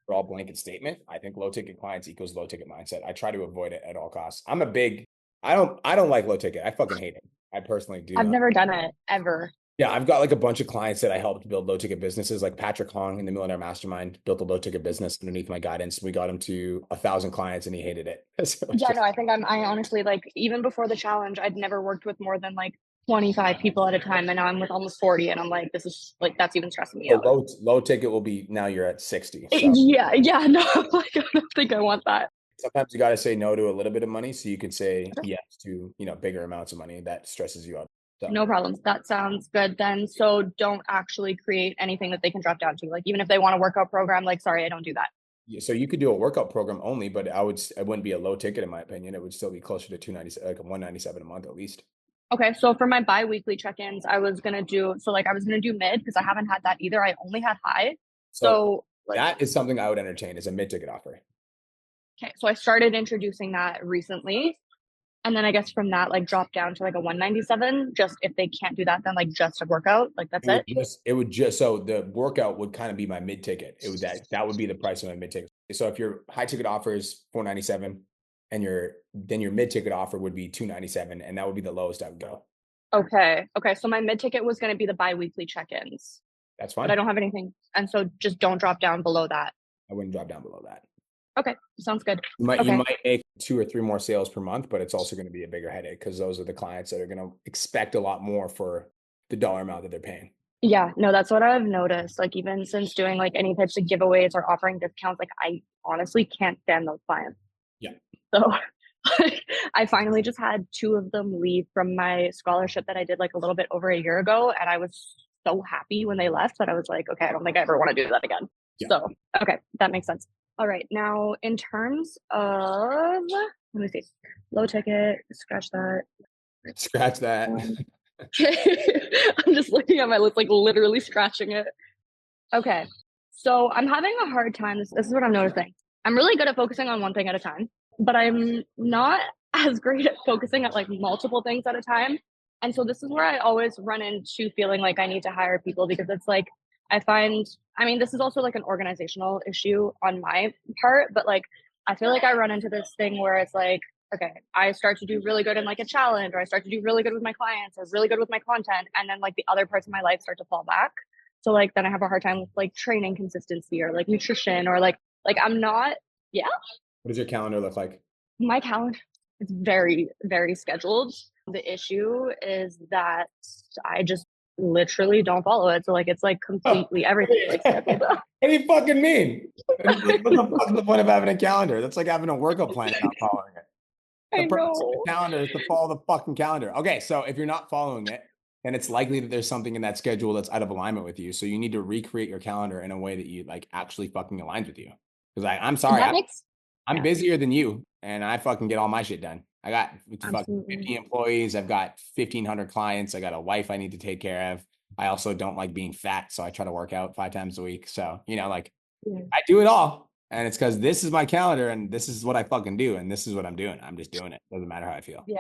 overall blanket statement, I think low ticket clients equals low ticket mindset. I try to avoid it at all costs. I don't like low ticket. I fucking hate it. I personally do. I've never done it ever. Yeah, I've got like a bunch of clients that I helped build low ticket businesses, like Patrick Hong in the Millionaire Mastermind built a low ticket business underneath my guidance. We got him to 1,000 clients and he hated it. I honestly like even before the challenge, I'd never worked with more than like 25 people at a time. And now I'm with almost 40 and I'm like, this is like, that's even stressing me out. Low ticket will be, now you're at 60. So. Yeah. No, like, I don't think I want that. Sometimes you got to say no to a little bit of money so you can say yes to, bigger amounts of money that stresses you out. So. No problems. That sounds good then. So don't actually create anything that they can drop down to. Like even if they want a workout program, like, sorry, I don't do that. Yeah, so you could do a workout program only, but it wouldn't be a low ticket in my opinion. It would still be closer to 297, like 197 a month at least. Okay. So for my bi-weekly check-ins, I was going to do mid because I haven't had that either. I only had high. So that is something I would entertain as a mid-ticket offer. Okay. So I started introducing that recently. And then I guess from that, like drop down to like a 197, just if they can't do that, then like just a workout, like that's it. So the workout would kind of be my mid ticket. That would be the price of my mid ticket. So if your high ticket offer is 497 and your mid ticket offer would be 297 and that would be the lowest I would go. Okay. So my mid ticket was going to be the bi-weekly check-ins. That's fine. But I don't have anything. And so just don't drop down below that. I wouldn't drop down below that. Okay, sounds good. You might make 2 or 3 more sales per month, but it's also going to be a bigger headache because those are the clients that are going to expect a lot more for the dollar amount that they're paying. Yeah, no, that's what I've noticed. Like even since doing like any types of giveaways or offering discounts, like I honestly can't stand those clients. Yeah. So I finally just had 2 of them leave from my scholarship that I did like a little bit over a year ago. And I was so happy when they left that I was like, okay, I don't think I ever want to do that again. Yeah. So, okay, that makes sense. All right. Now, in terms of, let me see, low ticket, scratch that. Scratch that. I'm just looking at my list, like literally scratching it. Okay. So I'm having a hard time. This is what I'm noticing. I'm really good at focusing on one thing at a time, but I'm not as great at focusing at like multiple things at a time. And so this is where I always run into feeling like I need to hire people because it's like, this is also like an organizational issue on my part, but like, I feel like I run into this thing where it's like, okay, I start to do really good in like a challenge, or I start to do really good with my clients, or really good with my content. And then like the other parts of my life start to fall back. So like, then I have a hard time with like training consistency or like nutrition or like I'm not, yeah. What does your calendar look like? My calendar is very, very scheduled. The issue is that I just literally don't follow it. So like it's like completely everything like scheduled up. What do you fucking mean? What the fuck's the point of having a calendar? That's like having a workout plan and not following it. The purpose of the calendar is to follow the fucking calendar. Okay, so if you're not following it, then it's likely that there's something in that schedule that's out of alignment with you. So you need to recreate your calendar in a way that you like actually fucking aligns with you. Because I'm sorry, I'm busier than you, and I fucking get all my shit done. I got fucking 50 employees. I've got 1,500 clients. I got a wife I need to take care of. I also don't like being fat, so I try to work out 5 times a week. So, I do it all. And it's because this is my calendar and this is what I fucking do. And this is what I'm doing. I'm just doing it. Doesn't matter how I feel. Yeah.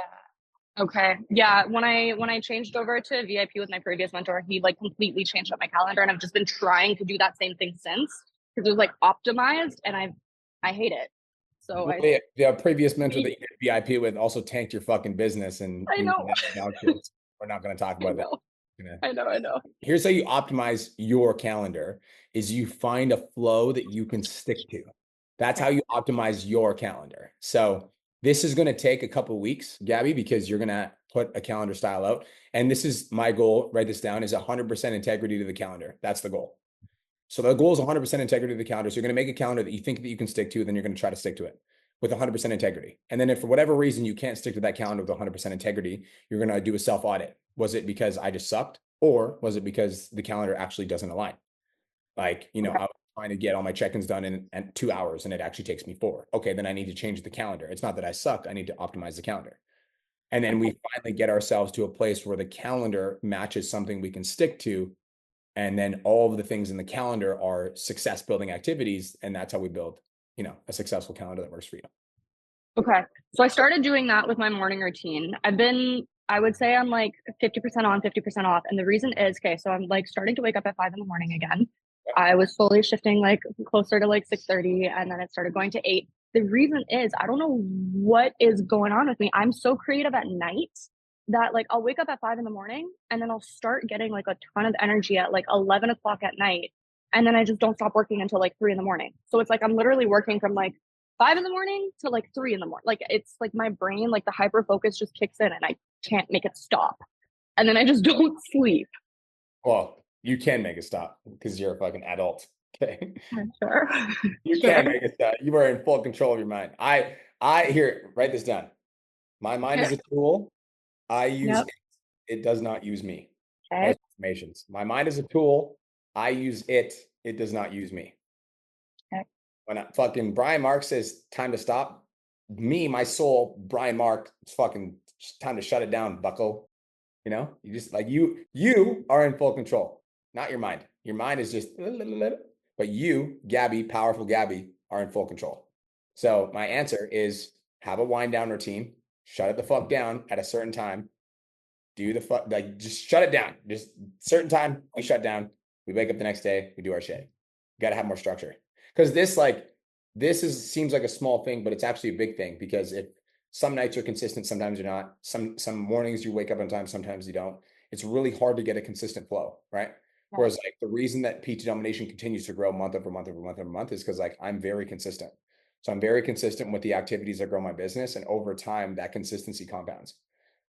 Okay. Yeah. When I changed over to VIP with my previous mentor, he like completely changed up my calendar, and I've just been trying to do that same thing since because it was like optimized, and I hate it. So the previous mentor that you did VIP with also tanked your fucking business, and I know. we're not going to talk about that. I know. Here's how you optimize your calendar is you find a flow that you can stick to. That's how you optimize your calendar. So this is going to take a couple of weeks, Gabby, because you're going to put a calendar style out. And this is my goal, write this down, is 100% integrity to the calendar. That's the goal. So the goal is 100% integrity to the calendar. So you're going to make a calendar that you think that you can stick to, then you're going to try to stick to it with 100% integrity. And then if for whatever reason you can't stick to that calendar with 100% integrity, you're going to do a self-audit. Was it because I just sucked? Or was it because the calendar actually doesn't align? Like, I was trying to get all my check-ins done in 2 hours and it actually takes me 4. Okay, then I need to change the calendar. It's not that I suck. I need to optimize the calendar. And then we finally get ourselves to a place where the calendar matches something we can stick to. And then all of the things in the calendar are success building activities. And that's how we build, a successful calendar that works for you. Okay. So I started doing that with my morning routine. I would say I'm like 50% on, 50% off. And the reason is, okay, so I'm like starting to wake up at 5 a.m. again. I was slowly shifting like closer to like 6:30 and then it started going to 8. The reason is I don't know what is going on with me. I'm so creative at night that like I'll wake up at 5 a.m. and then I'll start getting like a ton of energy at like 11 o'clock at night. And then I just don't stop working until like 3 a.m. So it's like I'm literally working from like 5 a.m. to like 3 a.m. Like it's like my brain, like the hyper focus just kicks in and I can't make it stop. And then I just don't sleep. Well, you can make it stop because you're a fucking adult. Okay. Sure. You can make it stop. You are in full control of your mind. Here, write this down. My mind is a tool. I use it. It does not use me. Okay. Affirmations. My mind is a tool. I use it. It does not use me. Okay. When fucking Brian Mark says time to stop, my soul, Brian Mark, it's fucking time to shut it down, bucko. You just like you are in full control, not your mind. Your mind is just, but you, Gabby, powerful Gabby, are in full control. So my answer is have a wind down routine, shut it the fuck down at a certain time. Just shut it down. Just certain time, we shut down. We wake up the next day, we do our shit. You got to have more structure. Because seems like a small thing, but it's actually a big thing because if some nights are consistent, sometimes you're not. Some mornings you wake up on time, sometimes you don't. It's really hard to get a consistent flow, right? Yeah. Whereas like the reason that PT domination continues to grow month over month over month over month is because like I'm very consistent. So I'm very consistent with the activities that grow my business, and over time that consistency compounds.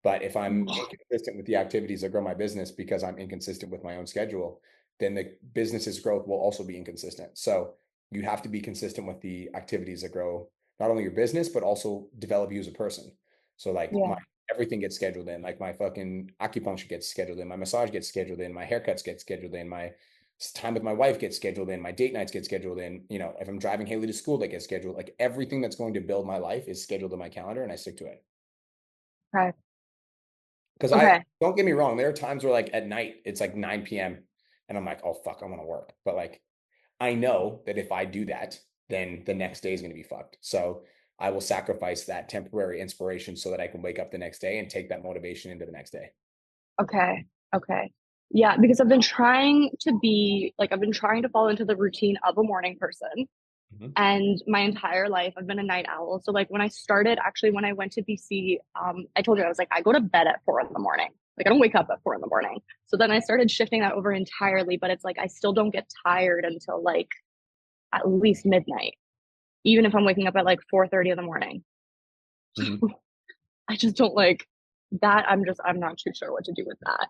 But if I'm inconsistent with the activities that grow my business because I'm inconsistent with my own schedule, then the business's growth will also be inconsistent. So you have to be consistent with the activities that grow not only your business, but also develop you as a person. So like everything gets scheduled in, like my fucking acupuncture gets scheduled in, my massage gets scheduled in, my haircuts get scheduled in, my time with my wife gets scheduled in, my date nights get scheduled in, if I'm driving Haley to school, that gets scheduled. Like everything that's going to build my life is scheduled in my calendar and I stick to it. Right. Because I don't get me wrong, there are times where like at night it's like 9 p.m. and I'm like, oh fuck, I want to work. But like I know that if I do that, then the next day is going to be fucked. So I will sacrifice that temporary inspiration so that I can wake up the next day and take that motivation into the next day. Okay. Yeah, because I've been trying to fall into the routine of a morning person. Mm-hmm. And my entire life I've been a night owl. So like when I went to BC, I told you I was like, I go to bed at 4 a.m. Like I don't wake up at 4 a.m. So then I started shifting that over entirely, but it's like I still don't get tired until like at least midnight, even if I'm waking up at like 4:30 in the morning. Mm-hmm. I just don't like that. I'm not too sure what to do with that.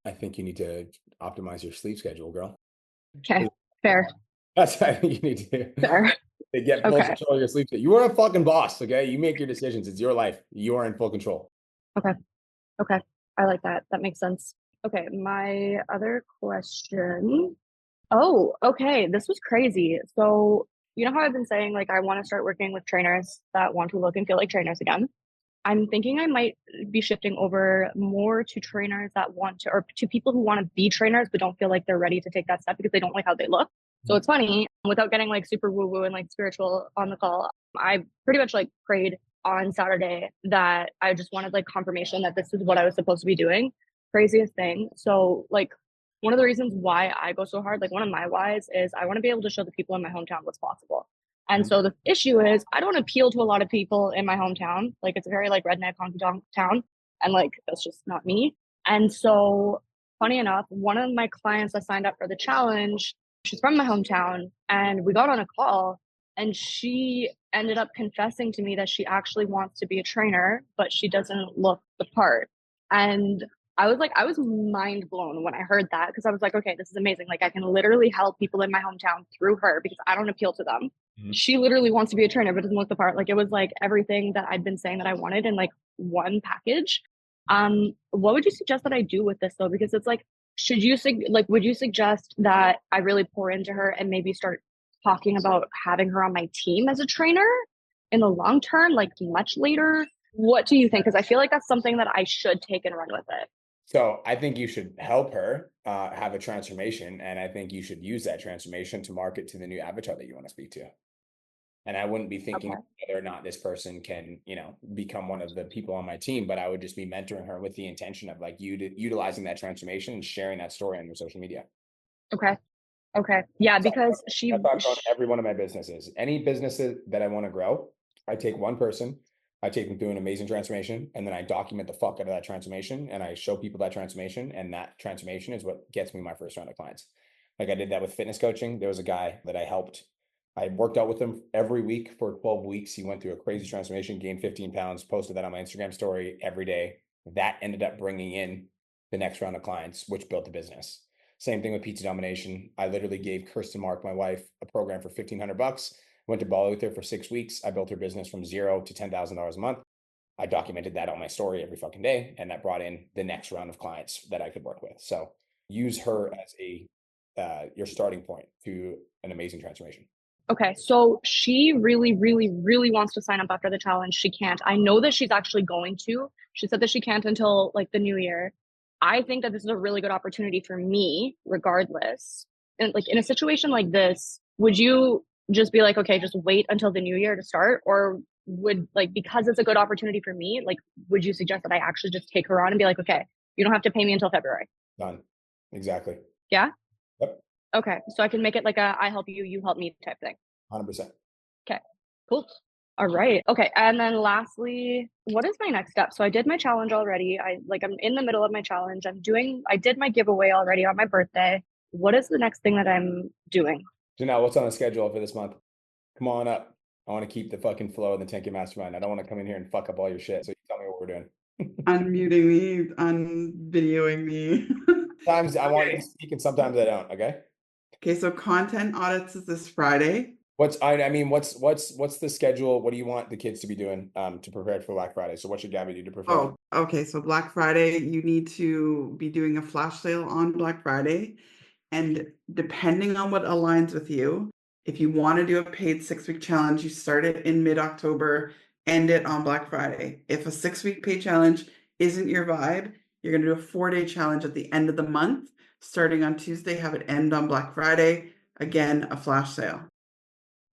I think you need to optimize your sleep schedule, girl. Okay, fair. That's what I think you need to do. Fair. To get full control of your sleep schedule. You are a fucking boss, okay? You make your decisions. It's your life. You are in full control. Okay. I like that. That makes sense. Okay, my other question. Oh, okay. This was crazy. So, you know how I've been saying, like, I want to start working with trainers that want to look and feel like trainers again? I'm thinking I might be shifting over more to trainers that want to, or to people who want to be trainers, but don't feel like they're ready to take that step because they don't like how they look. So it's funny, without getting like super woo woo and like spiritual on the call, I pretty much like prayed on Saturday that I just wanted like confirmation that this is what I was supposed to be doing. Craziest thing. So like one of the reasons why I go so hard, like one of my whys is I want to be able to show the people in my hometown what's possible. And so the issue is I don't appeal to a lot of people in my hometown. Like it's a very like redneck honky tonk town. And like, that's just not me. And so, funny enough, one of my clients that signed up for the challenge, she's from my hometown, and we got on a call, and she ended up confessing to me that she actually wants to be a trainer, but she doesn't look the part. And I was mind blown when I heard that, because I was like, okay, this is amazing. Like, I can literally help people in my hometown through her because I don't appeal to them. She literally wants to be a trainer, but doesn't look the part. Like, it was like everything that I'd been saying that I wanted in like one package. What would you suggest that I do with this though? Because it's like, would you suggest that I really pour into her and maybe start talking about having her on my team as a trainer in the long term, like much later? What do you think? Because I feel like that's something that I should take and run with it. So I think you should help her have a transformation, and I think you should use that transformation to market to the new avatar that you want to speak to. And I wouldn't be thinking whether or not this person can, become one of the people on my team, but I would just be mentoring her with the intention of like utilizing that transformation and sharing that story on your social media. Okay. Yeah, because that's on every one of my businesses. Any businesses that I want to grow, I take one person, I take them through an amazing transformation, and then I document the fuck out of that transformation, and I show people that transformation, and that transformation is what gets me my first round of clients. Like I did that with fitness coaching. There was a guy that I helped. I worked out with him every week for 12 weeks. He went through a crazy transformation, gained 15 pounds, posted that on my Instagram story every day. That ended up bringing in the next round of clients, which built the business. Same thing with Pizza Domination. I literally gave Kirsten Mark, my wife, a program for $1,500. Went to Bali with her for 6 weeks. I built her business from $0 to $10,000 a month. I documented that on my story every fucking day, and that brought in the next round of clients that I could work with. So use her as your starting point to an amazing transformation. Okay, so she really, really, really wants to sign up after the challenge. She can't. I know that she's actually going to. She said that she can't until like the new year. I think that this is a really good opportunity for me, regardless. And like in a situation like this, would you just be like, okay, just wait until the new year to start? Or would because it's a good opportunity for me, would you suggest that I actually just take her on and be like, okay, you don't have to pay me until February? Done. Exactly. Yeah? Yep. Okay, so I can make it like a I help you, you help me type thing. 100%. Okay, cool. All right. Okay, and then lastly, what is my next step? So I did my challenge already. I'm in the middle of my challenge. I did my giveaway already on my birthday. What is the next thing that I'm doing? Janelle, what's on the schedule for this month? Come on up. I want to keep the fucking flow of the 10K Mastermind. I don't want to come in here and fuck up all your shit. So you tell me what we're doing. Unmuting me, unvideoing me. Sometimes I want you to speak and sometimes I don't, okay? Okay, so content audits is this Friday. What's the schedule? What do you want the kids to be doing to prepare for Black Friday? So what should Gabby do to prepare? Oh, okay. So Black Friday, you need to be doing a flash sale on Black Friday. And depending on what aligns with you, if you want to do a paid 6-week challenge, you start it in mid-October, end it on Black Friday. If a 6-week paid challenge isn't your vibe, you're going to do a 4-day challenge at the end of the month, starting on Tuesday, have it end on Black Friday. Again, a flash sale.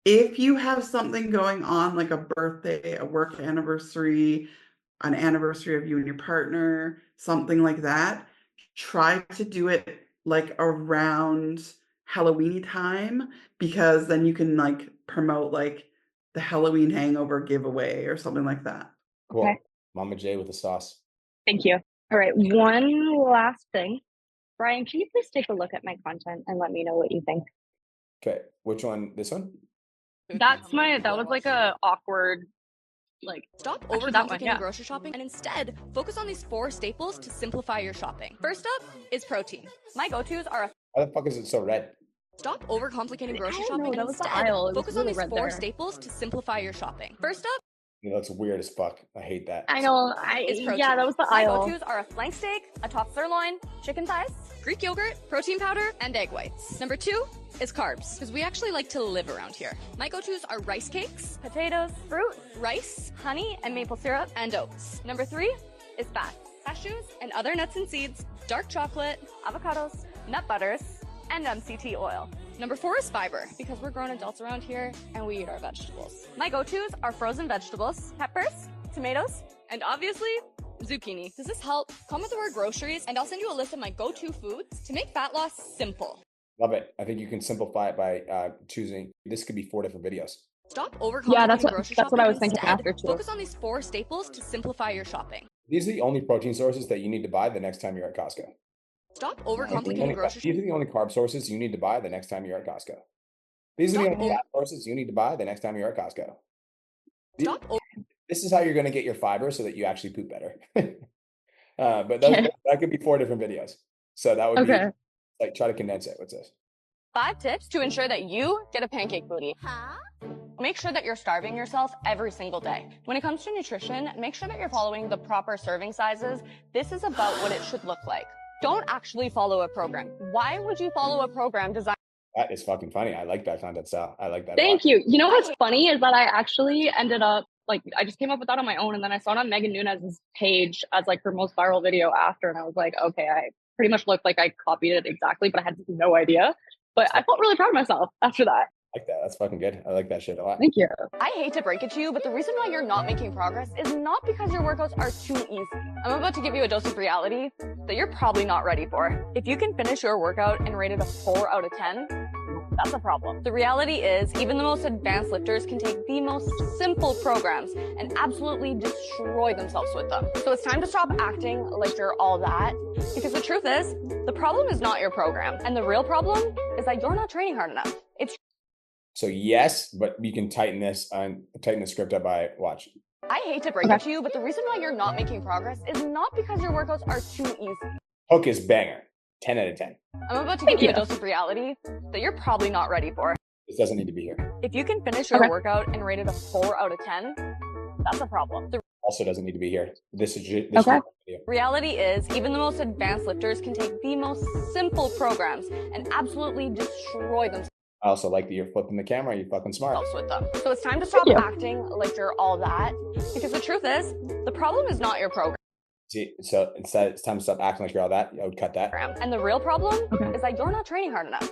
If you have something going on like a birthday, a work anniversary, an anniversary of you and your partner, something like that, try to do it like around Halloween time, because then you can like promote like the Halloween hangover giveaway or something like that. Cool. Okay. Mama J with the sauce. Thank you. All right, one last thing. Brian, can you please take a look at my content and let me know what you think? Okay, which one? This one? That was like a awkward, Stop actually, that one, overcomplicating yeah. grocery shopping and instead focus on these 4 staples to simplify your shopping. First up is protein. My go-tos are Why the fuck is it so red? Stop overcomplicating grocery I don't shopping know, and that was the instead aisle. It was focus on really these red 4 there. staples to simplify your shopping. First up, It looks weird as fuck. I hate that. I know. is protein. Yeah, that was the My aisle. go-tos are a flank steak, a top sirloin, chicken thighs, Greek yogurt, protein powder, and egg whites. Number 2 is carbs, because we actually like to live around here. My go-tos are rice cakes, potatoes, fruit, rice, honey and maple syrup, and oats. Number 3 is fat, cashews and other nuts and seeds, dark chocolate, avocados, nut butters, and MCT oil. Number 4 is fiber, because we're grown adults around here and we eat our vegetables. My go-tos are frozen vegetables, peppers, tomatoes, and obviously, zucchini. Does this help? Comment the word groceries and I'll send you a list of my go-to foods to make fat loss simple. Love it. I think you can simplify it by choosing. This could be 4 different videos. Stop overcomplicating Yeah, that's grocery what shopping I and was thinking instead after too. focus on these 4 staples to simplify your shopping. These are the only protein sources that you need to buy the next time you're at Costco. Stop overcomplicating grocery. These are the only carb sources you need to buy the next time you're at Costco. These are the only fat sources you need to buy the next time you're at Costco. This is how you're going to get your fiber so that you actually poop better. But that could be 4 different videos. So that would be like, try to condense it. What's this? 5 tips to ensure that you get a pancake booty. Make sure that you're starving yourself every single day. When it comes to nutrition, make sure that you're following the proper serving sizes. This is about what it should look like. Don't actually follow a program. Why would you follow a program designed? That is fucking funny. I like that content style. I like that. Thank you. You know what's funny is that I actually ended up, like, I just came up with that on my own, and then I saw it on Megan Nunez's page as like her most viral video after, and I was like, okay, I pretty much looked like I copied it exactly, but I had no idea. But I felt really proud of myself after that. I like that. That's fucking good. I like that shit a lot. Thank you. I hate to break it to you, but the reason why you're not making progress is not because your workouts are too easy. I'm about to give you a dose of reality that you're probably not ready for. If you can finish your workout and rate it a 4 out of 10, that's a problem. The reality is, even the most advanced lifters can take the most simple programs and absolutely destroy themselves with them. So it's time to stop acting like you're all that, because the truth is, the problem is not your program, and the real problem is that you're not training hard enough. It's So yes, but you can tighten the script up by watch. I hate to break it to you, but the reason why you're not making progress is not because your workouts are too easy. Hook is banger. 10 out of 10. I'm about to give you a dose of reality that you're probably not ready for. This doesn't need to be here. If you can finish your workout and rate it a 4 out of 10, that's a problem. The Also doesn't need to be here. This is video. reality is, even the most advanced lifters can take the most simple programs and absolutely destroy themselves I also like that you're flipping the camera. You're fucking smart. with them. So it's time to stop acting like you're all that, because the truth is, the problem is not your program. See, so instead, it's time to stop acting like you're all that. I would cut that. And the real problem is that you're not training hard enough.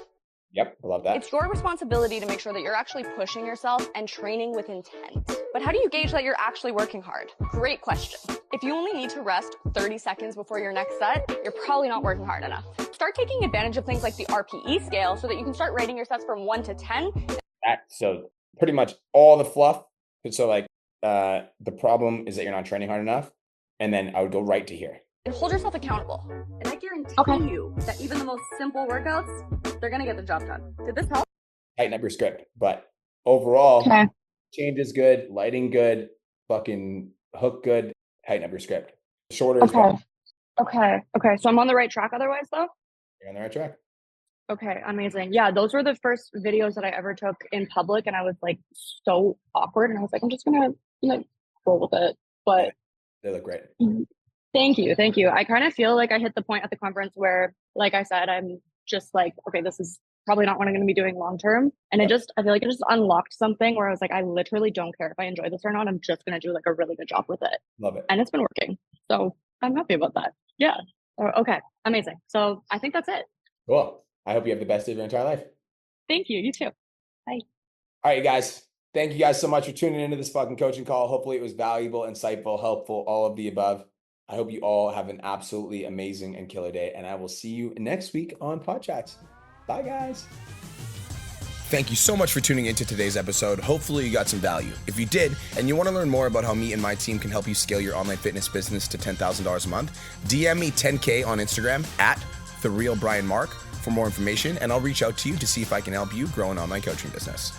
Yep, I love that. It's your responsibility to make sure that you're actually pushing yourself and training with intent. But how do you gauge that you're actually working hard? Great question. If you only need to rest 30 seconds before your next set, you're probably not working hard enough. Start taking advantage of things like the RPE scale so that you can start rating your sets from 1 to 10. So pretty much all the fluff. So like the problem is that you're not training hard enough. And then I would go right to here. And hold yourself accountable. And I guarantee you that even the most simple workouts, they're going to get the job done. Did this help? Tighten up your script. But overall, change is good, lighting good, fucking hook good, tighten up your script. Shorter is better. Okay. So I'm on the right track otherwise, though? You're on the right track. Okay, amazing. Yeah, those were the first videos that I ever took in public, and I was like so awkward, and I was like, I'm just gonna roll with it. But they look great. Thank you. I kind of feel like I hit the point at the conference where, like I said, I'm just like, okay, this is probably not what I'm going to be doing long term. And I feel like it just unlocked something where I was like, I literally don't care if I enjoy this or not. I'm just going to do like a really good job with it. Love it. And it's been working. So I'm happy about that. Yeah. Okay. Amazing. So I think that's it. Cool. I hope you have the best day of your entire life. Thank you. You too. Bye. All right, guys. Thank you guys so much for tuning into this fucking coaching call. Hopefully it was valuable, insightful, helpful, all of the above. I hope you all have an absolutely amazing and killer day, and I will see you next week on Podchats. Bye, guys. Thank you so much for tuning into today's episode. Hopefully you got some value. If you did, and you want to learn more about how me and my team can help you scale your online fitness business to $10,000 a month, DM me 10K on Instagram at TheRealBrianMark for more information, and I'll reach out to you to see if I can help you grow an online coaching business.